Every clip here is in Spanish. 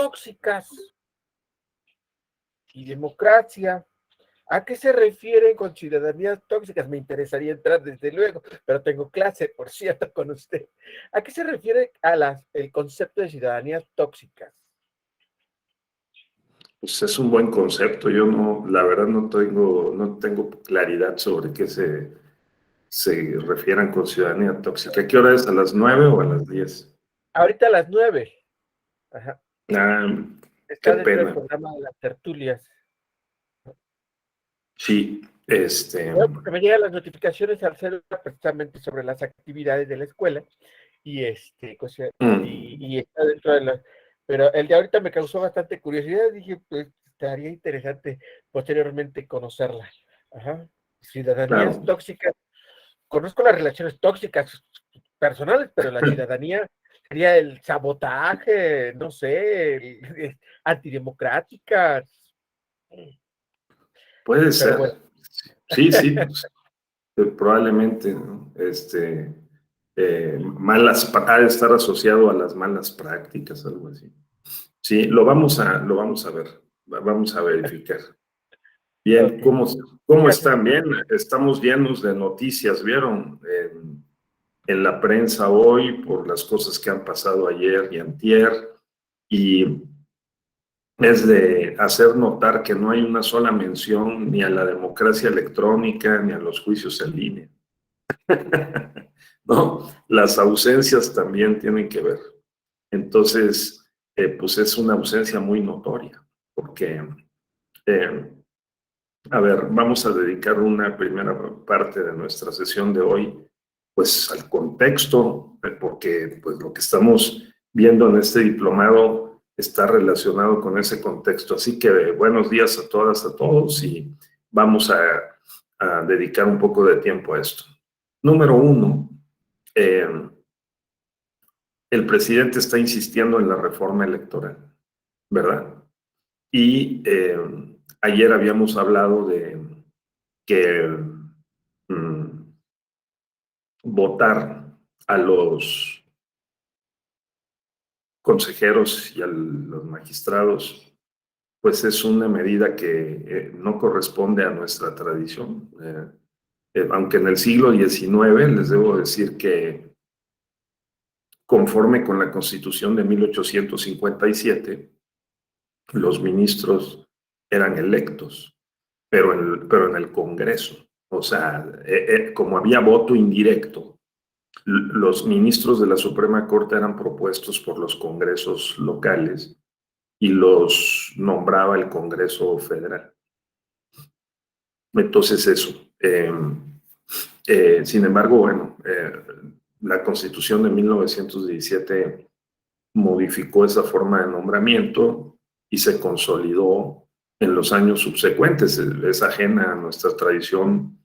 tóxicas y democracia. ¿A qué se refieren con ciudadanías tóxicas? Me interesaría entrar desde luego, pero tengo clase, por cierto, con usted. ¿A qué se refiere el concepto de ciudadanías tóxicas? Pues es un buen concepto. Yo no, la verdad no tengo claridad sobre qué se refieran con ciudadanía tóxica. ¿Qué hora es? ¿A las 9 o a las 10? Ahorita a las 9. Ajá. Qué Está dentro del pena. programa de las tertulias. Sí, Bueno, porque me llegan las notificaciones al celular precisamente sobre las actividades de la escuela y y está dentro de las. Pero el de ahorita me causó bastante curiosidad. Dije, pues estaría interesante posteriormente conocerla. Ajá. Ciudadanías claro. tóxicas. Conozco las relaciones tóxicas personales, pero la ciudadanía sería el sabotaje, no sé, antidemocrática. Puede Pero bueno. ser. Sí, pues, probablemente, ¿no? Ha de estar asociado a las malas prácticas, algo así. Sí, lo vamos a ver, vamos a verificar. Bien, Ok. ¿cómo están? Bien, estamos llenos de noticias, ¿vieron? En la prensa hoy por las cosas que han pasado ayer y antier, y es de hacer notar que no hay una sola mención ni a la democracia electrónica ni a los juicios en línea. ¿No? Las ausencias también tienen que ver. Entonces, pues es una ausencia muy notoria, porque, a ver, vamos a dedicar una primera parte de nuestra sesión de hoy, pues al contexto, porque pues lo que estamos viendo en este diplomado está relacionado con ese contexto. Así que buenos días a todas, a todos, y vamos a dedicar un poco de tiempo a esto. Número uno, el presidente está insistiendo en la reforma electoral, ¿verdad? Y ayer habíamos hablado de que votar a los consejeros y a los magistrados, pues es una medida que no corresponde a nuestra tradición. Aunque en el siglo XIX les debo decir que conforme con la Constitución de 1857, los ministros eran electos, pero en el Congreso. O sea, como había voto indirecto, los ministros de la Suprema Corte eran propuestos por los congresos locales y los nombraba el Congreso Federal. Entonces eso. Sin embargo, bueno, la Constitución de 1917 modificó esa forma de nombramiento y se consolidó en los años subsecuentes. Es ajena a nuestra tradición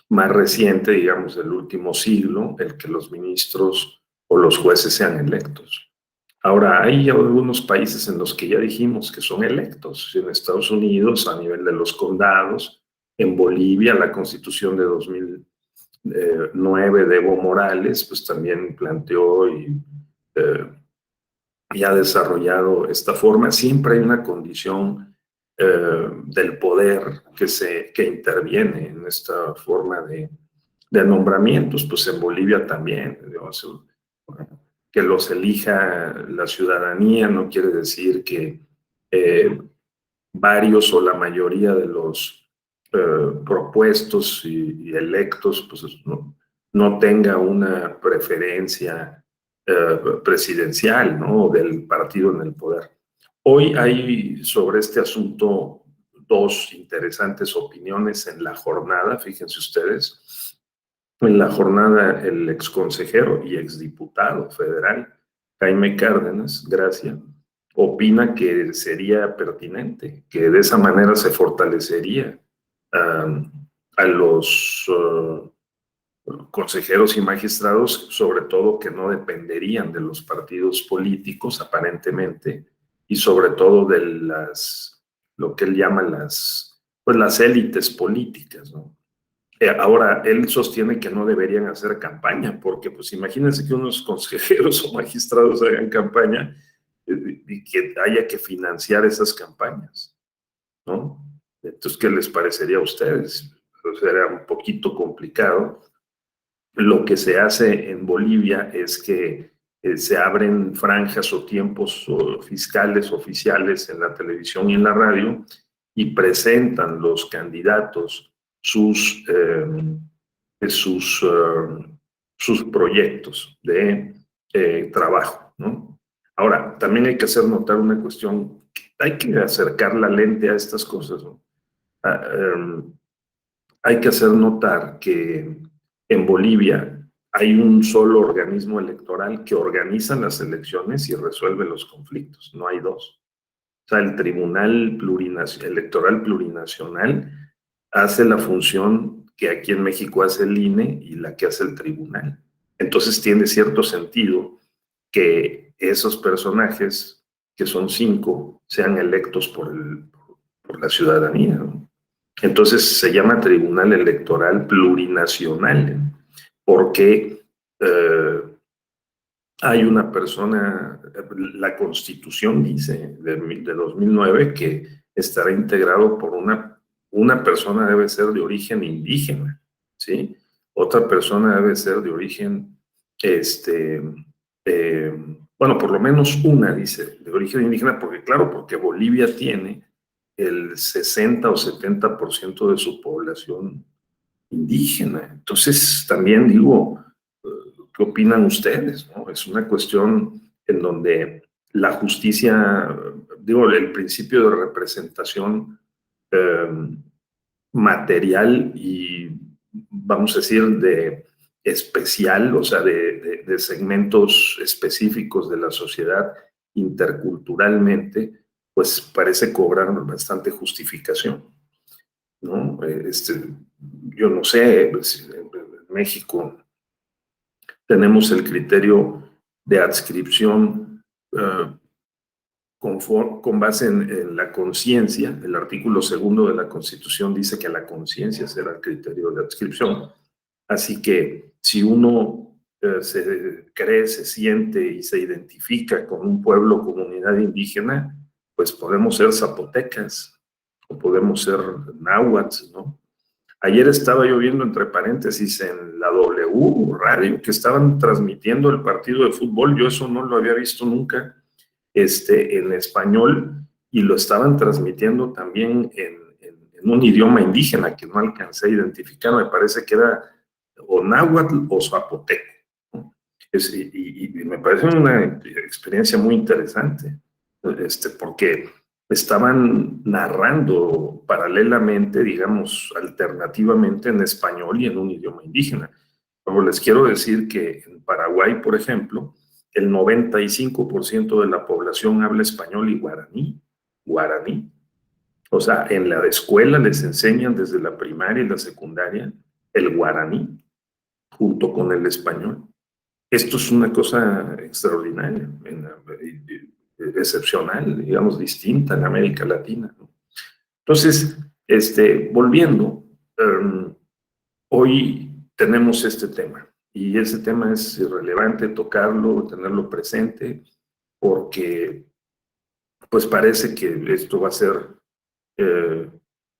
más reciente, digamos, del último siglo, el que los ministros o los jueces sean electos. Ahora, hay algunos países en los que ya dijimos que son electos. En Estados Unidos, a nivel de los condados, en Bolivia, la Constitución de 2009 de Evo Morales, pues también planteó y ha desarrollado esta forma. Siempre hay una condición del poder que interviene en esta forma de nombramientos. Pues en Bolivia también, digamos, que los elija la ciudadanía no quiere decir que varios o la mayoría de los propuestos y electos pues no tenga una preferencia presidencial, ¿no? Del partido en el poder. Hoy hay sobre este asunto dos interesantes opiniones en la jornada, fíjense ustedes. En la jornada, el exconsejero y exdiputado federal, Jaime Cárdenas Gracia, opina que sería pertinente, que de esa manera se fortalecería a los consejeros y magistrados, sobre todo que no dependerían de los partidos políticos aparentemente, y sobre todo de lo que él llama las élites políticas, ¿no? Ahora, él sostiene que no deberían hacer campaña, porque pues imagínense que unos consejeros o magistrados hagan campaña, y que haya que financiar esas campañas, ¿no? Entonces, ¿qué les parecería a ustedes? Pues era un poquito complicado. Lo que se hace en Bolivia es que se abren franjas o tiempos fiscales oficiales en la televisión y en la radio y presentan los candidatos sus, sus, sus proyectos de trabajo, ¿no? Ahora, también hay que hacer notar una cuestión, hay que acercar la lente a estas cosas, ¿no? Hay que hacer notar que en Bolivia hay un solo organismo electoral que organiza las elecciones y resuelve los conflictos, no hay dos. O sea, el Tribunal Electoral Plurinacional hace la función que aquí en México hace el INE y la que hace el tribunal. Entonces tiene cierto sentido que esos personajes, que son 5, sean electos por la ciudadanía, ¿no? Entonces se llama Tribunal Electoral Plurinacional, porque hay una persona, la Constitución dice de 2009 que estará integrado por una persona debe ser de origen indígena, ¿sí? Otra persona debe ser de origen, bueno, por lo menos una, dice, de origen indígena, porque claro, porque Bolivia tiene el 60 o 70% de su población indígena. Entonces, también digo, ¿qué opinan ustedes? ¿No? Es una cuestión en donde la justicia, digo, el principio de representación material y, vamos a decir, de especial, o sea, de segmentos específicos de la sociedad interculturalmente, pues parece cobrar bastante justificación, ¿no? Yo no sé, pues, en México tenemos el criterio de adscripción con base en la conciencia. El artículo 2 de la Constitución dice que la conciencia será el criterio de adscripción. Así que si uno se cree, se siente y se identifica con un pueblo o comunidad indígena, pues podemos ser zapotecas o podemos ser náhuatl, ¿no? Ayer estaba yo viendo, entre paréntesis, en la W Radio, que estaban transmitiendo el partido de fútbol. Yo eso no lo había visto nunca en español, y lo estaban transmitiendo también en un idioma indígena que no alcancé a identificar. Me parece que era o náhuatl o zapoteco, ¿no? Y me parece una experiencia muy interesante, porque estaban narrando paralelamente, digamos, alternativamente en español y en un idioma indígena. Pero les quiero decir que en Paraguay, por ejemplo, el 95% de la población habla español y guaraní. O sea, en la escuela les enseñan desde la primaria y la secundaria el guaraní junto con el español. Esto es una cosa extraordinaria, excepcional, digamos, distinta en América Latina, ¿no? Entonces, volviendo, hoy tenemos este tema, y ese tema es relevante tocarlo, tenerlo presente, porque pues parece que esto va a ser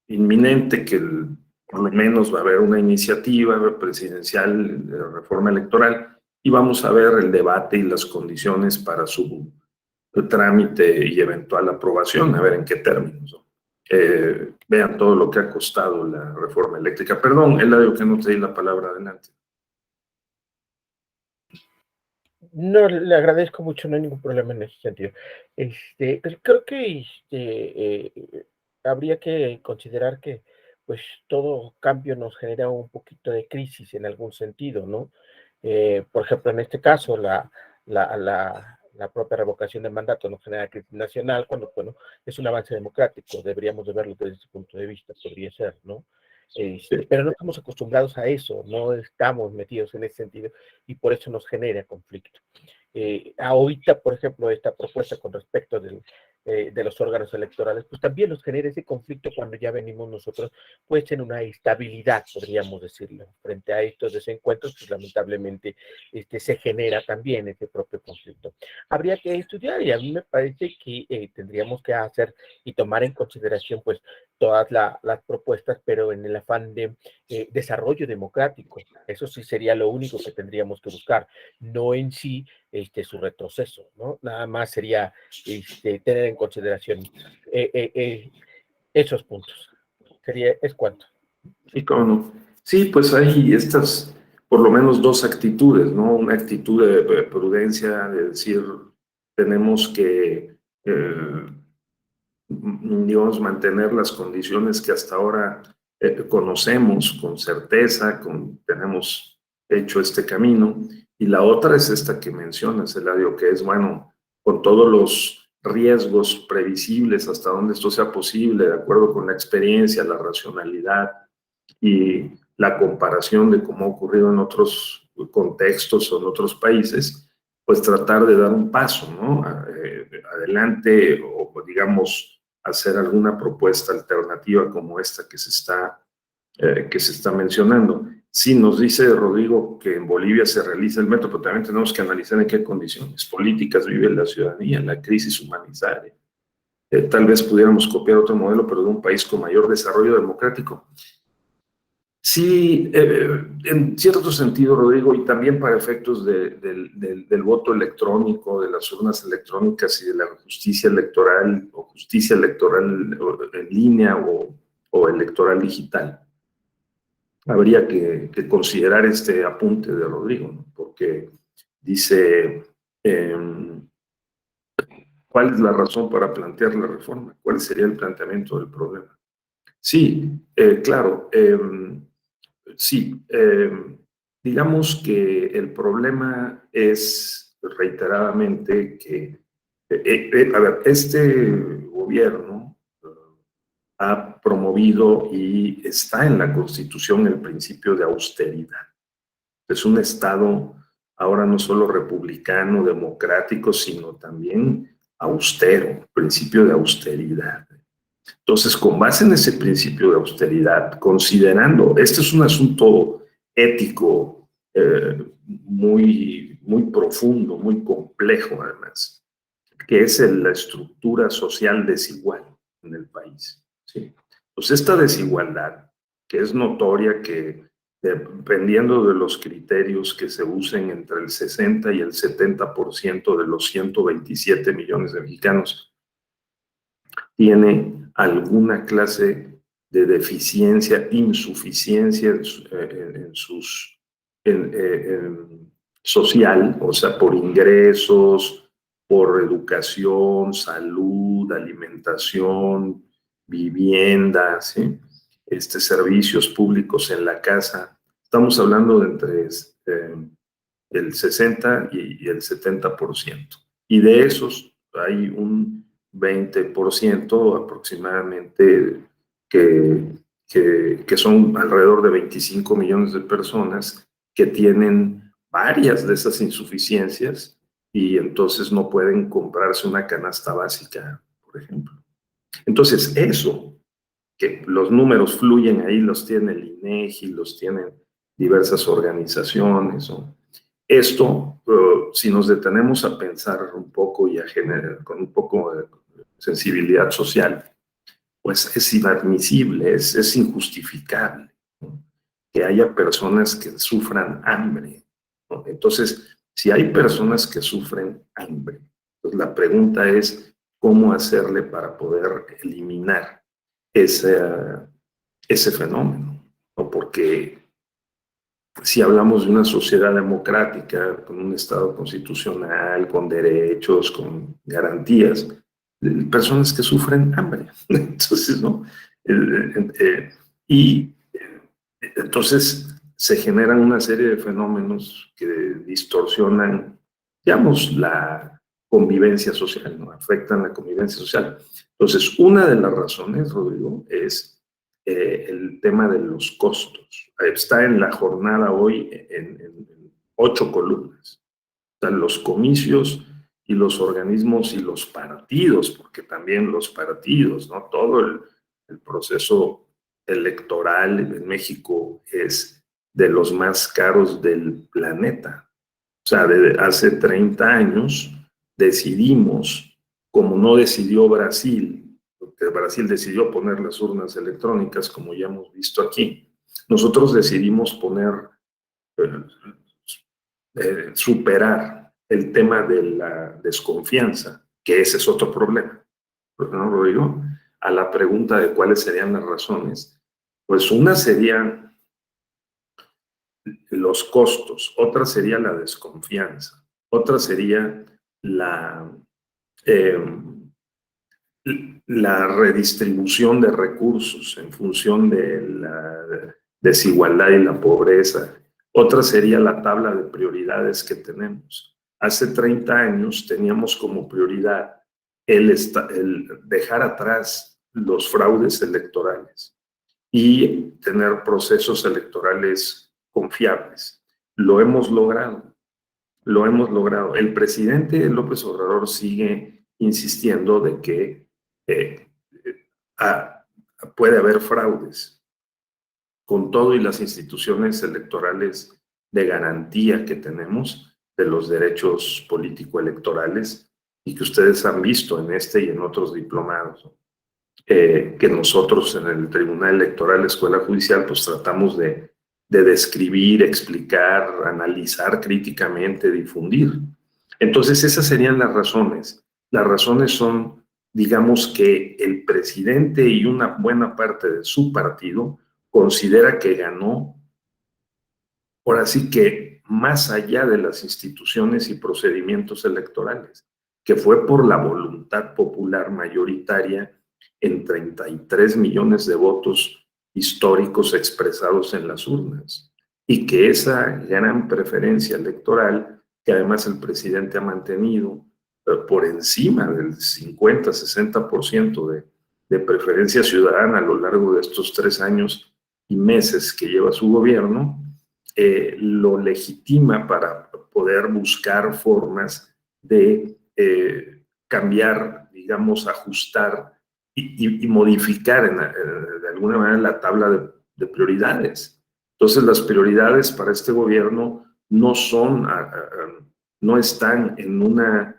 inminente, que por lo menos va a haber una iniciativa presidencial de reforma electoral y vamos a ver el debate y las condiciones para su trámite y eventual aprobación, a ver en qué términos, ¿no? Vean todo lo que ha costado la reforma eléctrica. Perdón, Eladio, que no te di la palabra. Adelante. No, le agradezco mucho, no hay ningún problema en ese sentido. Pues creo que habría que considerar que pues todo cambio nos genera un poquito de crisis en algún sentido, ¿no? Por ejemplo, en este caso, la propia revocación de mandato nos genera crisis nacional, cuando, bueno, es un avance democrático, deberíamos de verlo desde ese punto de vista, podría ser, ¿no? Pero no estamos acostumbrados a eso, no estamos metidos en ese sentido y por eso nos genera conflicto. ahorita, por ejemplo, esta propuesta con respecto de los órganos electorales, pues también nos genera ese conflicto cuando ya venimos nosotros, pues en una estabilidad, podríamos decirlo. Frente a estos desencuentros, pues lamentablemente se genera también ese propio conflicto. Habría que estudiar y a mí me parece que tendríamos que hacer y tomar en consideración, pues, todas las propuestas, pero en el afán de desarrollo democrático. Eso sí sería lo único que tendríamos que buscar, no en sí su retroceso, ¿no? Nada más sería tener en consideración esos puntos. Es cuanto. ¿Y cómo no? Sí, pues hay estas, por lo menos dos actitudes, ¿no? Una actitud de prudencia, de decir, tenemos que, digamos, mantener las condiciones que hasta ahora conocemos con certeza, tenemos hecho este camino. Y la otra es esta que mencionas, Eladio, que es, bueno, con todos los riesgos previsibles hasta donde esto sea posible, de acuerdo con la experiencia, la racionalidad y la comparación de cómo ha ocurrido en otros contextos o en otros países, pues tratar de dar un paso, ¿no? Adelante o digamos hacer alguna propuesta alternativa como esta que se está mencionando. Sí, nos dice Rodrigo que en Bolivia se realiza el metro, pero también tenemos que analizar en qué condiciones políticas vive la ciudadanía, la crisis humanitaria. Tal vez pudiéramos copiar otro modelo, pero de un país con mayor desarrollo democrático. Sí, en cierto sentido, Rodrigo, y también para efectos del voto electrónico, de las urnas electrónicas y de la justicia electoral o justicia electoral en línea o electoral digital, habría que considerar este apunte de Rodrigo, ¿no? Porque dice, ¿cuál es la razón para plantear la reforma? ¿Cuál sería el planteamiento del problema? Sí, claro. Sí, digamos que el problema es reiteradamente que, a ver, este gobierno ha promovido y está en la Constitución el principio de austeridad. Es un Estado ahora no solo republicano, democrático, sino también austero, principio de austeridad. Entonces, con base en ese principio de austeridad, considerando, este es un asunto ético muy profundo, muy complejo además, que es la estructura social desigual en el país, ¿sí? Pues esta desigualdad, que es notoria, que dependiendo de los criterios que se usen entre el 60 y el 70% de los 127 millones de mexicanos, tiene alguna clase de deficiencia, insuficiencia social, o sea, por ingresos, por educación, salud, alimentación, vivienda, ¿sí? Servicios públicos en la casa. Estamos hablando de entre el 60 y el 70%. Y de esos hay un 20% aproximadamente que son alrededor de 25 millones de personas que tienen varias de esas insuficiencias y entonces no pueden comprarse una canasta básica, por ejemplo. Entonces, eso, que los números fluyen ahí, los tiene el INEGI, los tienen diversas organizaciones, ¿no? Esto, si nos detenemos a pensar un poco y a generar con un poco de sensibilidad social, pues es inadmisible, es injustificable, ¿no? Que haya personas que sufran hambre, ¿no? Entonces, si hay personas que sufren hambre, pues la pregunta es cómo hacerle para poder eliminar ese fenómeno, ¿no? Porque si hablamos de una sociedad democrática, con un Estado constitucional, con derechos, con garantías, personas que sufren hambre. Entonces, ¿no? Y entonces se generan una serie de fenómenos que distorsionan, digamos, la convivencia social, ¿no? Afectan la convivencia social. Entonces, una de las razones, Rodrigo, es el tema de los costos. Está en la jornada hoy en 8 columnas. sea, los comicios y los organismos y los partidos, porque también los partidos, ¿no? Todo el proceso electoral en México es de los más caros del planeta. O sea, hace 30 años decidimos, como no decidió Brasil, porque Brasil decidió poner las urnas electrónicas, como ya hemos visto aquí, nosotros decidimos poner, superar el tema de la desconfianza, que ese es otro problema, ¿no, Rodrigo? A la pregunta de cuáles serían las razones, pues una sería los costos, otra sería la desconfianza, otra sería eh, la redistribución de recursos en función de la desigualdad y la pobreza. Otra sería la tabla de prioridades que tenemos. Hace 30 años teníamos como prioridad el dejar atrás los fraudes electorales y tener procesos electorales confiables. Lo hemos logrado, lo hemos logrado. El presidente López Obrador sigue insistiendo de que eh, puede haber fraudes con todo y las instituciones electorales de garantía que tenemos de los derechos político-electorales y que ustedes han visto en este y en otros diplomados, ¿no? Que nosotros en el Tribunal Electoral, Escuela Judicial, pues tratamos de describir, explicar, analizar críticamente, difundir. Entonces esas serían las razones. Las razones son, digamos, que el presidente y una buena parte de su partido considera que ganó, por así que más allá de las instituciones y procedimientos electorales, que fue por la voluntad popular mayoritaria en 33 millones de votos históricos expresados en las urnas, y que esa gran preferencia electoral, que además el presidente ha mantenido por encima del 50-60% de preferencia ciudadana a lo largo de estos 3 años y meses que lleva su gobierno, lo legitima para poder buscar formas de cambiar, digamos, ajustar y modificar de alguna manera la tabla de prioridades. Entonces, las prioridades para este gobierno no son, no están en una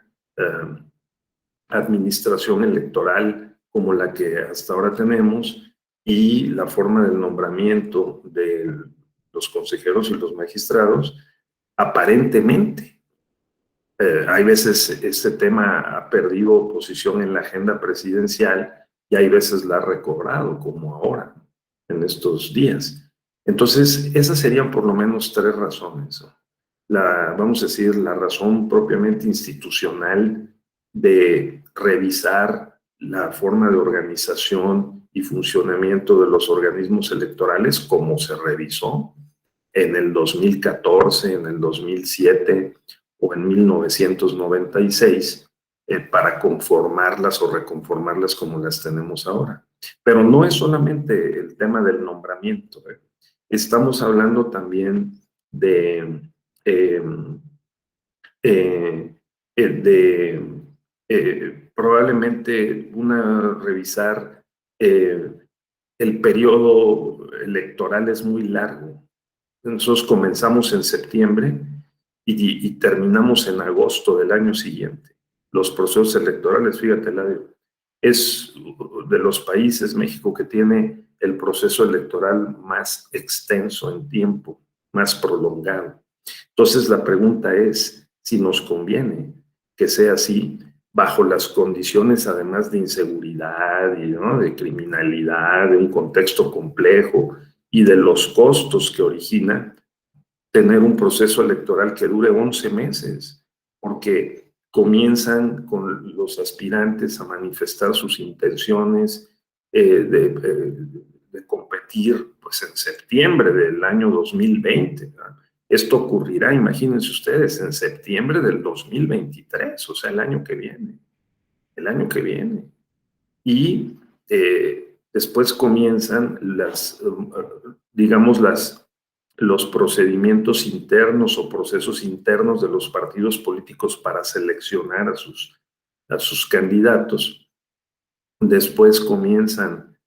administración electoral como la que hasta ahora tenemos, y la forma del nombramiento de los consejeros y los magistrados, aparentemente. Hay veces este tema ha perdido posición en la agenda presidencial y hay veces la ha recobrado, como ahora, en estos días. Entonces, esas serían por lo menos 3 razones. Vamos a decir, la razón propiamente institucional de revisar la forma de organización y funcionamiento de los organismos electorales, como se revisó en el 2014, en el 2007 o en 1996, para conformarlas o reconformarlas como las tenemos ahora. Pero no es solamente el tema del nombramiento. Estamos hablando también de probablemente revisar el periodo electoral es muy largo. Nosotros comenzamos en septiembre y terminamos en agosto del año siguiente. Los procesos electorales, fíjate, es de los países, México, que tiene el proceso electoral más extenso en tiempo, más prolongado. Entonces la pregunta es si nos conviene que sea así, bajo las condiciones además de inseguridad y, ¿no?, de criminalidad, de un contexto complejo y de los costos que origina tener un proceso electoral que dure 11 meses, porque comienzan con los aspirantes a manifestar sus intenciones de competir pues, en septiembre del año 2020, ¿no? Esto ocurrirá, imagínense ustedes, en septiembre del 2023, o sea, el año que viene. El año que viene. Y después comienzan digamos, los procedimientos internos o procesos internos de los partidos políticos para seleccionar a sus candidatos. Después comienzan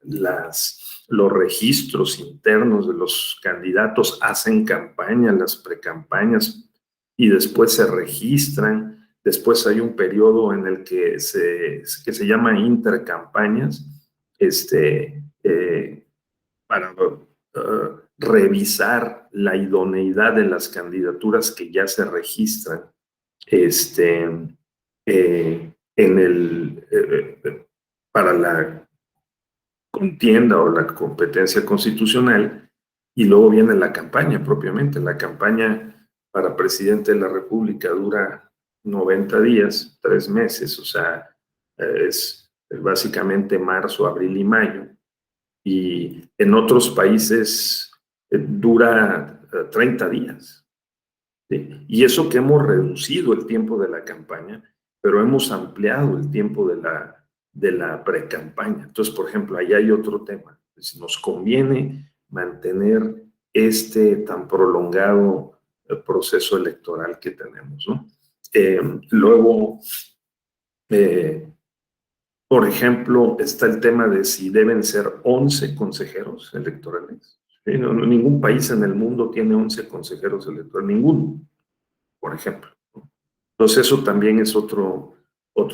los registros internos de los candidatos, hacen campaña, las precampañas, y después se registran. Después hay un periodo en el que se llama intercampañas, para revisar la idoneidad de las candidaturas que ya se registran para la contienda o la competencia constitucional, y luego viene la campaña propiamente. La campaña para presidente de la República dura 90 días, 3 meses, o sea, es básicamente marzo, abril y mayo, y en otros países dura 30 días. ¿Sí? Y eso que hemos reducido el tiempo de la campaña, pero hemos ampliado el tiempo de la pre-campaña. Entonces, por ejemplo, ahí hay otro tema. Nos conviene mantener este tan prolongado proceso electoral que tenemos, ¿no? Luego, por ejemplo, está el tema de si deben ser 11 consejeros electorales. ¿Sí? Ningún país en el mundo tiene 11 consejeros electorales, ninguno, por ejemplo. Entonces eso también es otro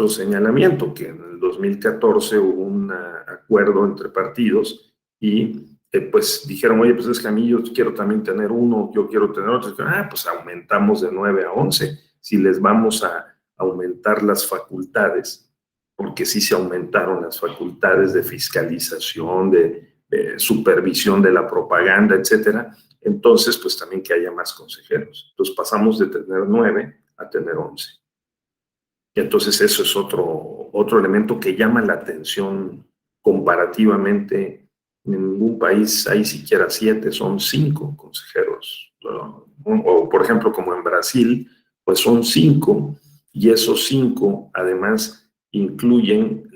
señalamiento, que en el 2014 hubo un acuerdo entre partidos y pues dijeron, oye, pues es que a mí yo quiero también tener uno, yo quiero tener otro. Pues aumentamos de 9 a 11. Si les vamos a aumentar las facultades, porque sí se aumentaron las facultades de fiscalización, de supervisión de la propaganda, etcétera, entonces pues también que haya más consejeros. Entonces pasamos de tener 9 a tener 11. Y entonces eso es otro elemento que llama la atención comparativamente. En ningún país hay siquiera 7, son 5 consejeros. O por ejemplo, como en Brasil, pues son 5, y esos 5 además incluyen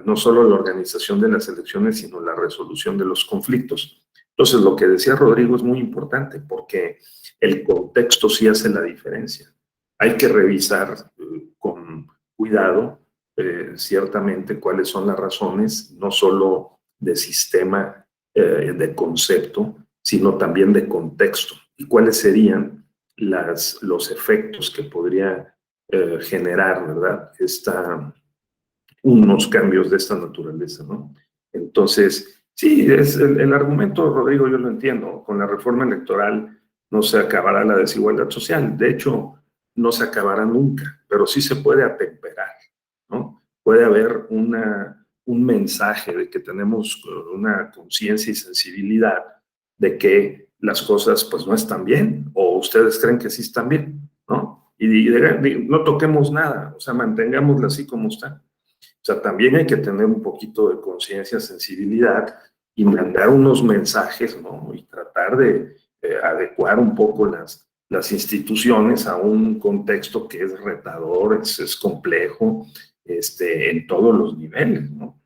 no solo la organización de las elecciones, sino la resolución de los conflictos. Entonces, lo que decía Rodrigo es muy importante, porque el contexto sí hace la diferencia. Hay que revisar con cuidado, ciertamente, cuáles son las razones, no solo de sistema, de concepto, sino también de contexto, y cuáles serían los efectos que podría generar, ¿verdad? Unos cambios de esta naturaleza, ¿no? Entonces, sí, es el argumento, Rodrigo, yo lo entiendo. Con la reforma electoral no se acabará la desigualdad social. De hecho, no se acabará nunca, pero sí se puede atemperar, ¿no? Puede haber un mensaje de que tenemos una conciencia y sensibilidad de que las cosas pues no están bien, o ustedes creen que sí están bien, ¿no? Y no toquemos nada, o sea, mantengámosla así como está. O sea, también hay que tener un poquito de conciencia, sensibilidad, y mandar unos mensajes, ¿no? Y tratar de adecuar un poco las instituciones a un contexto que es retador, es complejo, en todos los niveles, ¿no?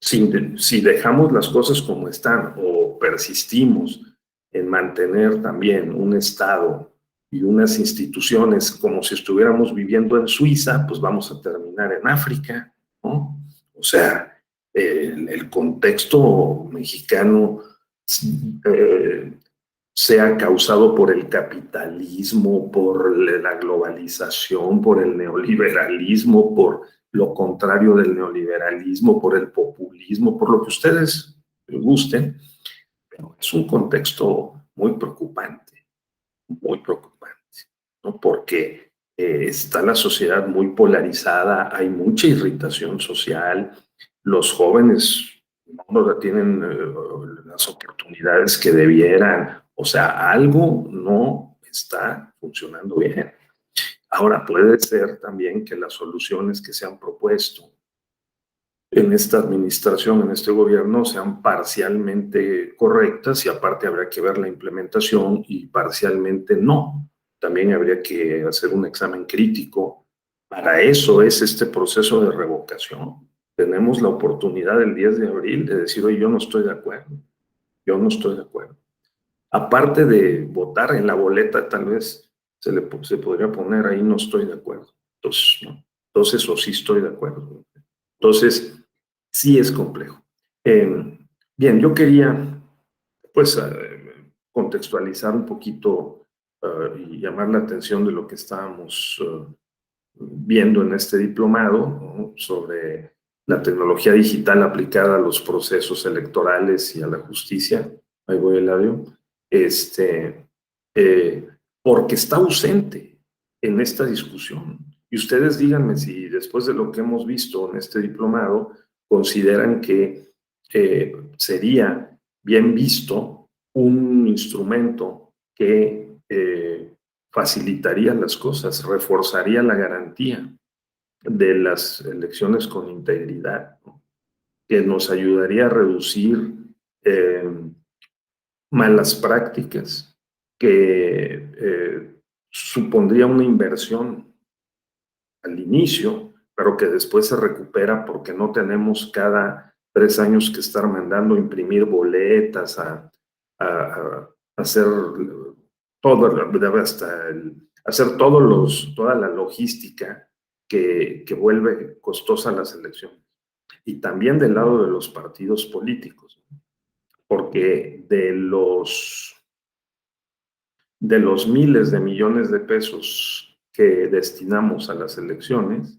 Si dejamos las cosas como están o persistimos en mantener también un Estado y unas instituciones como si estuviéramos viviendo en Suiza, pues vamos a terminar en África, ¿no? O sea, el contexto mexicano sea causado por el capitalismo, por la globalización, por el neoliberalismo, por lo contrario del neoliberalismo, por el populismo, por lo que ustedes gusten, pero es un contexto muy preocupante, ¿no? Porque está la sociedad muy polarizada, hay mucha irritación social, los jóvenes no tienen las oportunidades que debieran, o sea, algo no está funcionando bien. Ahora, puede ser también que las soluciones que se han propuesto en esta administración, en este gobierno, sean parcialmente correctas, y aparte habrá que ver la implementación, y parcialmente no. También habría que hacer un examen crítico. Para eso es este proceso de revocación. tenemos la oportunidad el 10 de abril de decir, oye, yo no estoy de acuerdo, yo no estoy de acuerdo. Aparte de votar en la boleta, tal vez se podría poner ahí, no estoy de acuerdo. Entonces, ¿no? Entonces, o sí estoy de acuerdo. Entonces, sí es complejo. Bien, yo quería, pues, contextualizar un poquito y llamar la atención de lo que estábamos viendo en este diplomado, ¿no? Sobre la tecnología digital aplicada a los procesos electorales y a la justicia. Ahí voy, Eladio. Porque está ausente en esta discusión. Y ustedes díganme si después de lo que hemos visto en este diplomado, consideran que sería bien visto un instrumento que facilitaría las cosas, reforzaría la garantía de las elecciones con integridad, ¿no? Que nos ayudaría a reducir malas prácticas, que supondría una inversión al inicio, pero que después se recupera porque no tenemos cada 3 años que estar mandando a imprimir boletas, a hacer todo, hacer toda la logística que vuelve costosa las elecciones. Y también del lado de los partidos políticos, porque de los miles de millones de pesos que destinamos a las elecciones,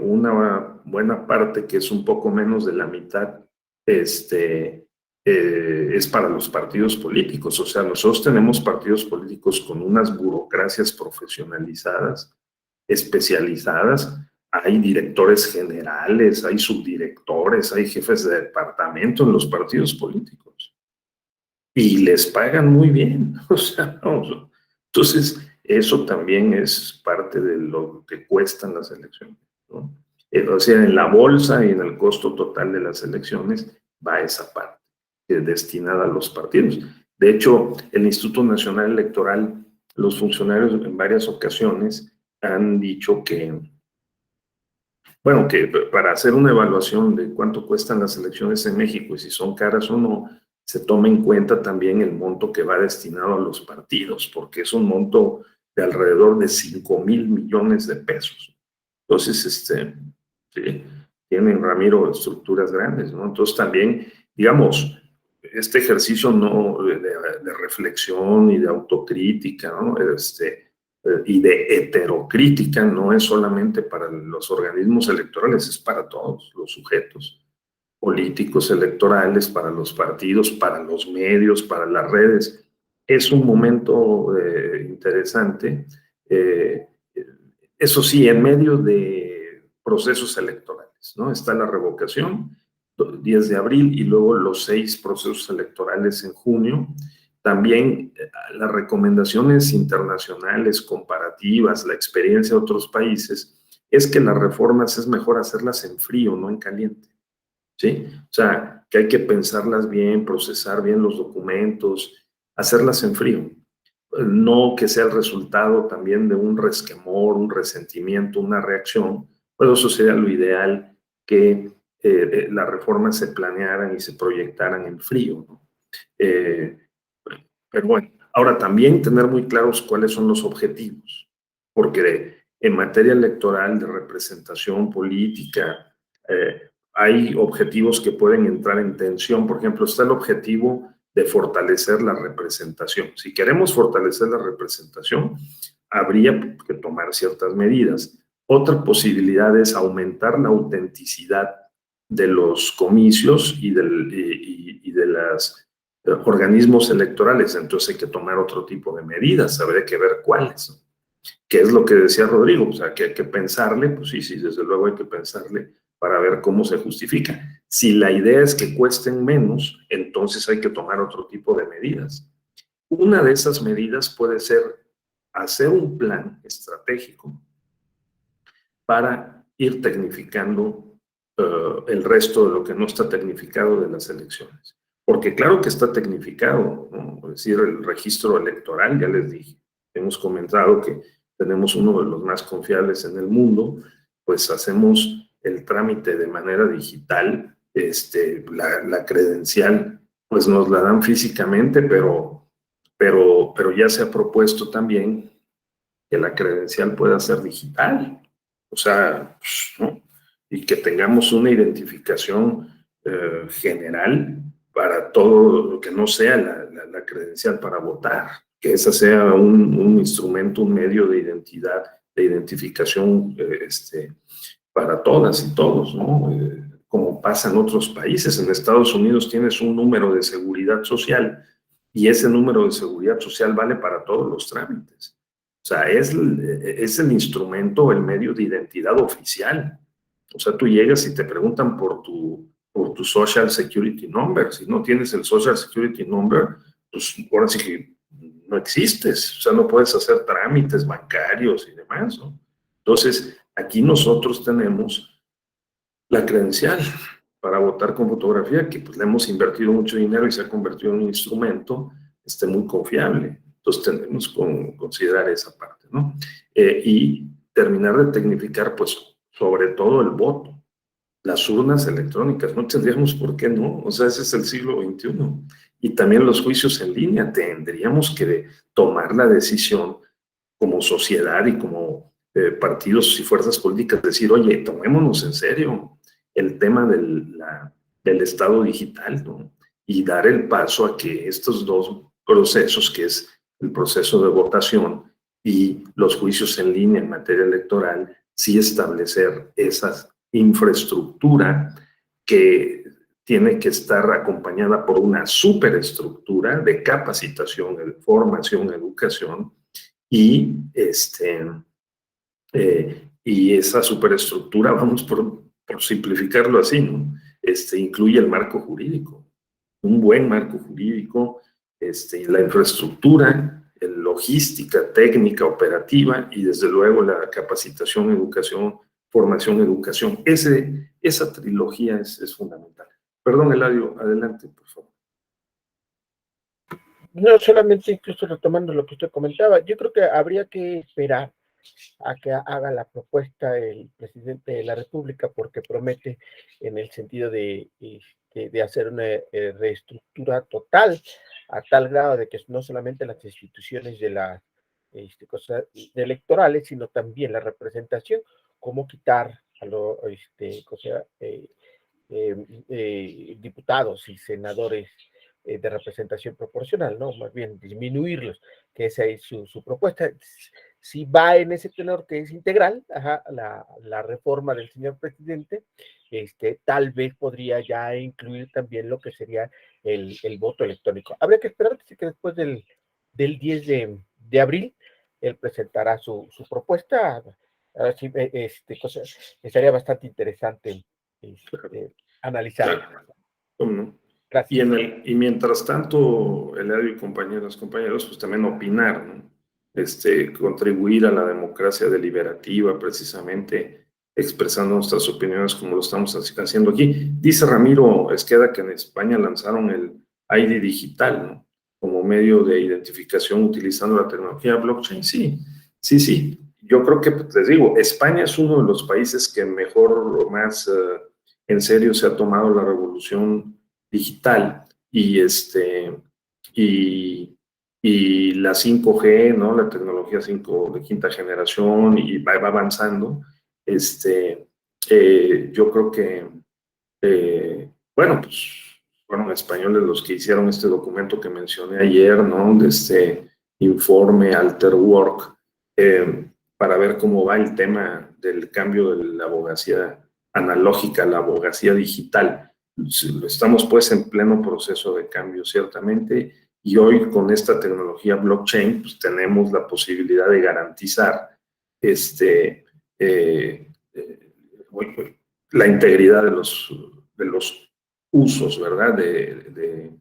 una buena parte, que es un poco menos de la mitad, es para los partidos políticos. O sea, nosotros tenemos partidos políticos con unas burocracias profesionalizadas, especializadas. Hay directores generales, hay subdirectores, hay jefes de departamento en los partidos políticos. Y les pagan muy bien. O sea, no. Entonces, eso también es parte de lo que cuestan las elecciones, ¿no? O sea, en la bolsa y en el costo total de las elecciones va esa parte destinada a los partidos. De hecho, el Instituto Nacional Electoral, los funcionarios en varias ocasiones han dicho que, bueno, que para hacer una evaluación de cuánto cuestan las elecciones en México y si son caras o no, se toma en cuenta también el monto que va destinado a los partidos, porque es un monto de alrededor de 5,000 millones de pesos. Entonces, sí, tienen, Ramiro, estructuras grandes, ¿no? Entonces también, digamos, este ejercicio no de reflexión y de autocrítica, ¿no? Y de heterocrítica no es solamente para los organismos electorales, es para todos los sujetos políticos electorales, para los partidos, para los medios, para las redes. Es un momento interesante. Eso sí, en medio de procesos electorales, ¿no? Está la revocación, 10 de abril, y luego los 6 procesos electorales en junio. También las recomendaciones internacionales, comparativas, la experiencia de otros países, es que las reformas es mejor hacerlas en frío, no en caliente, ¿sí? O sea, que hay que pensarlas bien, procesar bien los documentos, hacerlas en frío. No que sea el resultado también de un resquemor, un resentimiento, una reacción, pues eso sería lo ideal, que las reformas se planearan y se proyectaran en frío, ¿no? Pero bueno, ahora también tener muy claros cuáles son los objetivos, porque en materia electoral de representación política hay objetivos que pueden entrar en tensión. Por ejemplo, está el objetivo de fortalecer la representación. Si queremos fortalecer la representación, habría que tomar ciertas medidas. Otra posibilidad es aumentar la autenticidad de los comicios y de los organismos electorales. Entonces hay que tomar otro tipo de medidas, habría que ver cuáles. ¿Qué es lo que decía Rodrigo? O sea, que hay que pensarle, pues sí, desde luego hay que pensarle para ver cómo se justifica. Si la idea es que cuesten menos, entonces hay que tomar otro tipo de medidas. Una de esas medidas puede ser hacer un plan estratégico para ir tecnificando el resto de lo que no está tecnificado de las elecciones. Porque claro que está tecnificado, ¿no? Es decir, el registro electoral, ya les dije, hemos comentado que tenemos uno de los más confiables en el mundo, pues hacemos el trámite de manera digital, la credencial, pues nos la dan físicamente, pero ya se ha propuesto también que la credencial pueda ser digital. O sea, pues, ¿no? Y que tengamos una identificación general para todo lo que no sea la credencial para votar, que esa sea un instrumento, un medio de identidad, de identificación para todas y todos, ¿no? Como pasa en otros países. En Estados Unidos tienes un número de seguridad social y ese número de seguridad social vale para todos los trámites. O sea, es el instrumento, el medio de identidad oficial. O sea, tú llegas y te preguntan por tu Social Security Number. Si no tienes el Social Security Number, pues ahora sí que no existes. O sea, no puedes hacer trámites bancarios y demás, ¿no? Entonces, aquí nosotros tenemos la credencial para votar con fotografía, que pues le hemos invertido mucho dinero y se ha convertido en un instrumento muy confiable. Entonces tenemos que considerar esa parte, ¿no? Y terminar de tecnificar, pues, sobre todo el voto. Las urnas electrónicas, no tendríamos por qué no, o sea, ese es el siglo XXI. Y también los juicios en línea, tendríamos que tomar la decisión como sociedad y como partidos y fuerzas políticas, decir, oye, tomémonos en serio el tema del Estado digital, ¿no? Y dar el paso a que estos dos procesos, que es el proceso de votación y los juicios en línea en materia electoral, sí establecer esa infraestructura que tiene que estar acompañada por una superestructura de capacitación, de formación, educación, y esa superestructura, vamos por simplificarlo así, ¿no? Incluye el marco jurídico, un buen marco jurídico, la infraestructura, logística, técnica, operativa y desde luego la capacitación, educación, formación, educación. Esa trilogía es fundamental. Perdón, Eladio, adelante, por favor. No, solamente incluso retomando lo que usted comentaba, yo creo que habría que esperar a que haga la propuesta el presidente de la República, porque promete en el sentido de hacer una reestructura total, a tal grado de que no solamente las instituciones de las cosas electorales, sino también la representación, cómo quitar a los diputados y senadores de representación proporcional, ¿no? Más bien disminuirlos, que esa es su propuesta. Si va en ese tenor que es integral, la reforma del señor presidente, tal vez podría ya incluir también lo que sería el voto electrónico. Habría que esperar que después del 10 de abril, él presentará su propuesta. Sí, estaría bastante interesante analizar. ¿Cómo no? Y mientras tanto, Eladio y compañeros, pues también opinar, ¿no? Contribuir a la democracia deliberativa, precisamente expresando nuestras opiniones como lo estamos haciendo aquí. Dice Ramiro Esqueda que en España lanzaron el ID digital, ¿no? Como medio de identificación utilizando la tecnología blockchain. Sí. Yo creo que, les digo, España es uno de los países que mejor o más en serio se ha tomado la revolución digital y la 5G, ¿no? La tecnología 5 de quinta generación y va avanzando. Yo creo que, bueno, pues fueron españoles los que hicieron este documento que mencioné ayer, ¿no? De este informe Alter Work, para ver cómo va el tema del cambio de la abogacía analógica a la abogacía digital. Estamos pues en pleno proceso de cambio, ciertamente, y hoy con esta tecnología blockchain pues tenemos la posibilidad de garantizar la integridad de los usos, ¿verdad?, de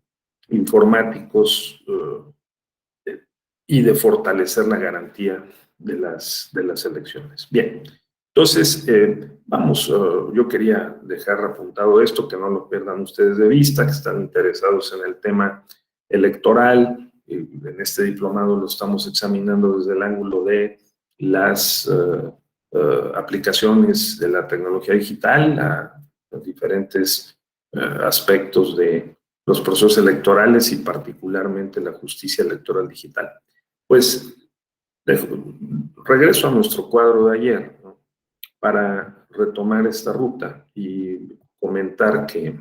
informáticos y de fortalecer la garantía de las elecciones. Bien, entonces, yo quería dejar apuntado esto, que no lo pierdan ustedes de vista, que están interesados en el tema electoral. En este diplomado lo estamos examinando desde el ángulo de las aplicaciones de la tecnología digital a los diferentes aspectos de los procesos electorales y particularmente la justicia electoral digital. Pues regreso a nuestro cuadro de ayer, ¿no?, para retomar esta ruta y comentar que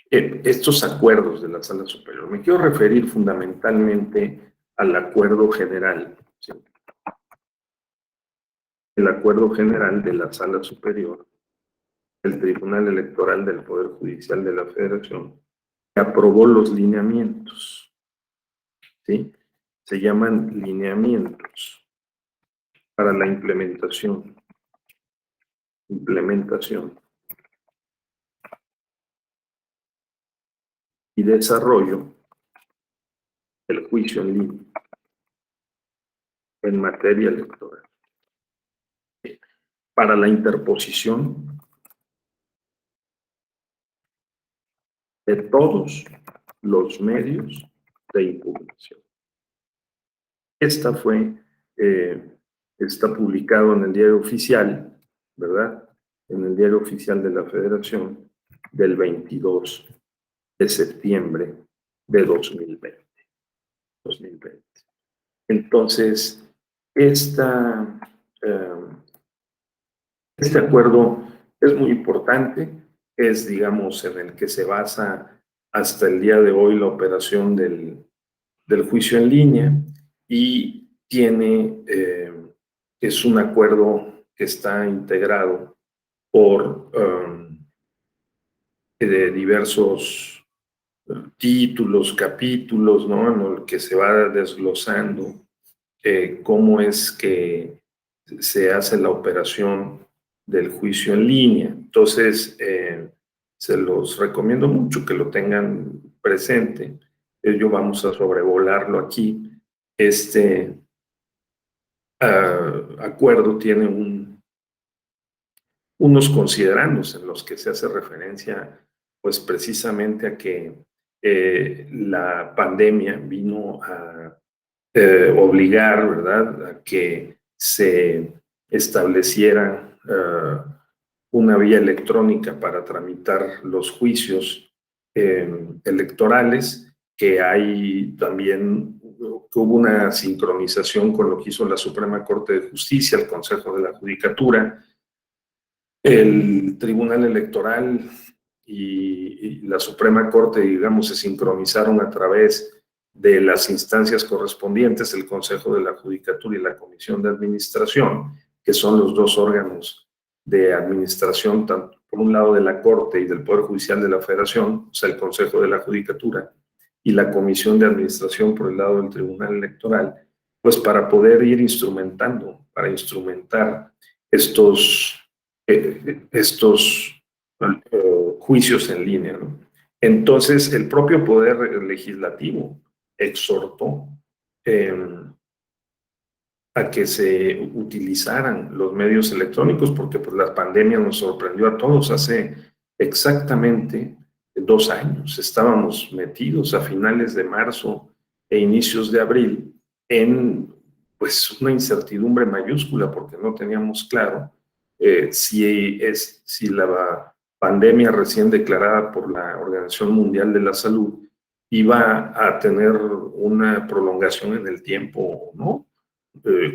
estos acuerdos de la Sala Superior, me quiero referir fundamentalmente al acuerdo general, ¿sí?, el acuerdo general de la Sala Superior, el Tribunal Electoral del Poder Judicial de la Federación, que aprobó los lineamientos, ¿sí? Se llaman lineamientos para la implementación y desarrollo del juicio en línea en materia electoral, para la interposición de todos los medios de impugnación. Está publicado en el Diario Oficial, ¿verdad?, en el Diario Oficial de la Federación del 22 de septiembre de 2020. Entonces, este acuerdo es muy importante, es, digamos, en el que se basa hasta el día de hoy la operación del juicio en línea, y es un acuerdo que está integrado por de diversos títulos, capítulos, ¿no?, en el que se va desglosando cómo es que se hace la operación del juicio en línea. Entonces, se los recomiendo mucho que lo tengan presente. Yo vamos a sobrevolarlo aquí. Este acuerdo tiene unos considerandos en los que se hace referencia, pues, precisamente a que la pandemia vino a obligar, ¿verdad?, a que se estableciera una vía electrónica para tramitar los juicios electorales, que hay también, que hubo una sincronización con lo que hizo la Suprema Corte de Justicia, el Consejo de la Judicatura, el Tribunal Electoral y la Suprema Corte, digamos, se sincronizaron a través de las instancias correspondientes, el Consejo de la Judicatura y la Comisión de Administración, que son los dos órganos de administración, tanto por un lado de la Corte y del Poder Judicial de la Federación, o sea, el Consejo de la Judicatura, y la Comisión de Administración por el lado del Tribunal Electoral, pues para poder ir para instrumentar estos juicios en línea, ¿no? Entonces, el propio Poder Legislativo exhortó a que se utilizaran los medios electrónicos, porque pues la pandemia nos sorprendió a todos. Hace exactamente 2 años estábamos metidos a finales de marzo e inicios de abril en, pues, una incertidumbre mayúscula, porque no teníamos claro si la pandemia recién declarada por la Organización Mundial de la Salud iba a tener una prolongación en el tiempo o no,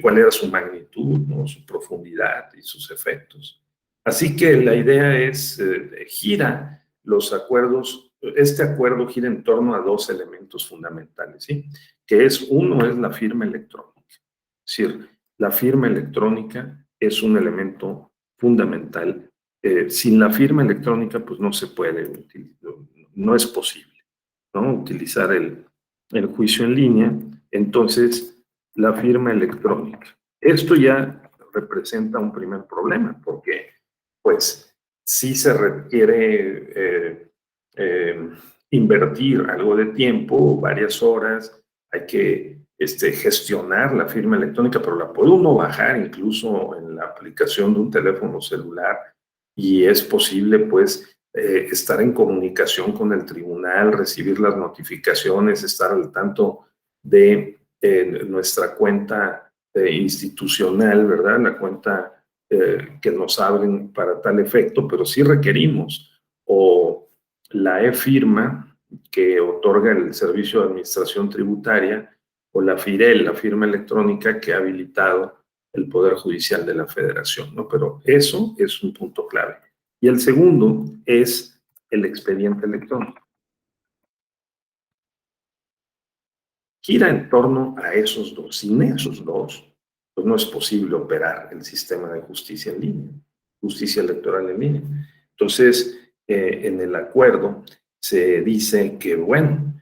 cuál era su magnitud, ¿no?, su profundidad y sus efectos. Así que la idea es, gira los acuerdos, este acuerdo gira en torno a 2 elementos fundamentales, ¿sí?, que uno es la firma electrónica. Es decir, la firma electrónica es un elemento fundamental. Sin la firma electrónica, pues no se puede, no es posible, ¿no?, utilizar el juicio en línea. Entonces, la firma electrónica. Esto ya representa un primer problema, porque, pues, sí se requiere invertir algo de tiempo, varias horas, hay que gestionar la firma electrónica, pero la puede uno bajar incluso en la aplicación de un teléfono celular, y es posible, pues, estar en comunicación con el tribunal, recibir las notificaciones, estar al tanto de nuestra cuenta institucional, ¿verdad? La cuenta que nos abren para tal efecto, pero sí requerimos o la e-firma que otorga el Servicio de Administración Tributaria o la FIREL, la firma electrónica que ha habilitado el Poder Judicial de la Federación, ¿no? Pero eso es un punto clave. Y el segundo es el expediente electrónico. Gira en torno a esos dos. Sin esos dos, pues no es posible operar el sistema de justicia en línea, justicia electoral en línea. Entonces, en el acuerdo se dice que, bueno,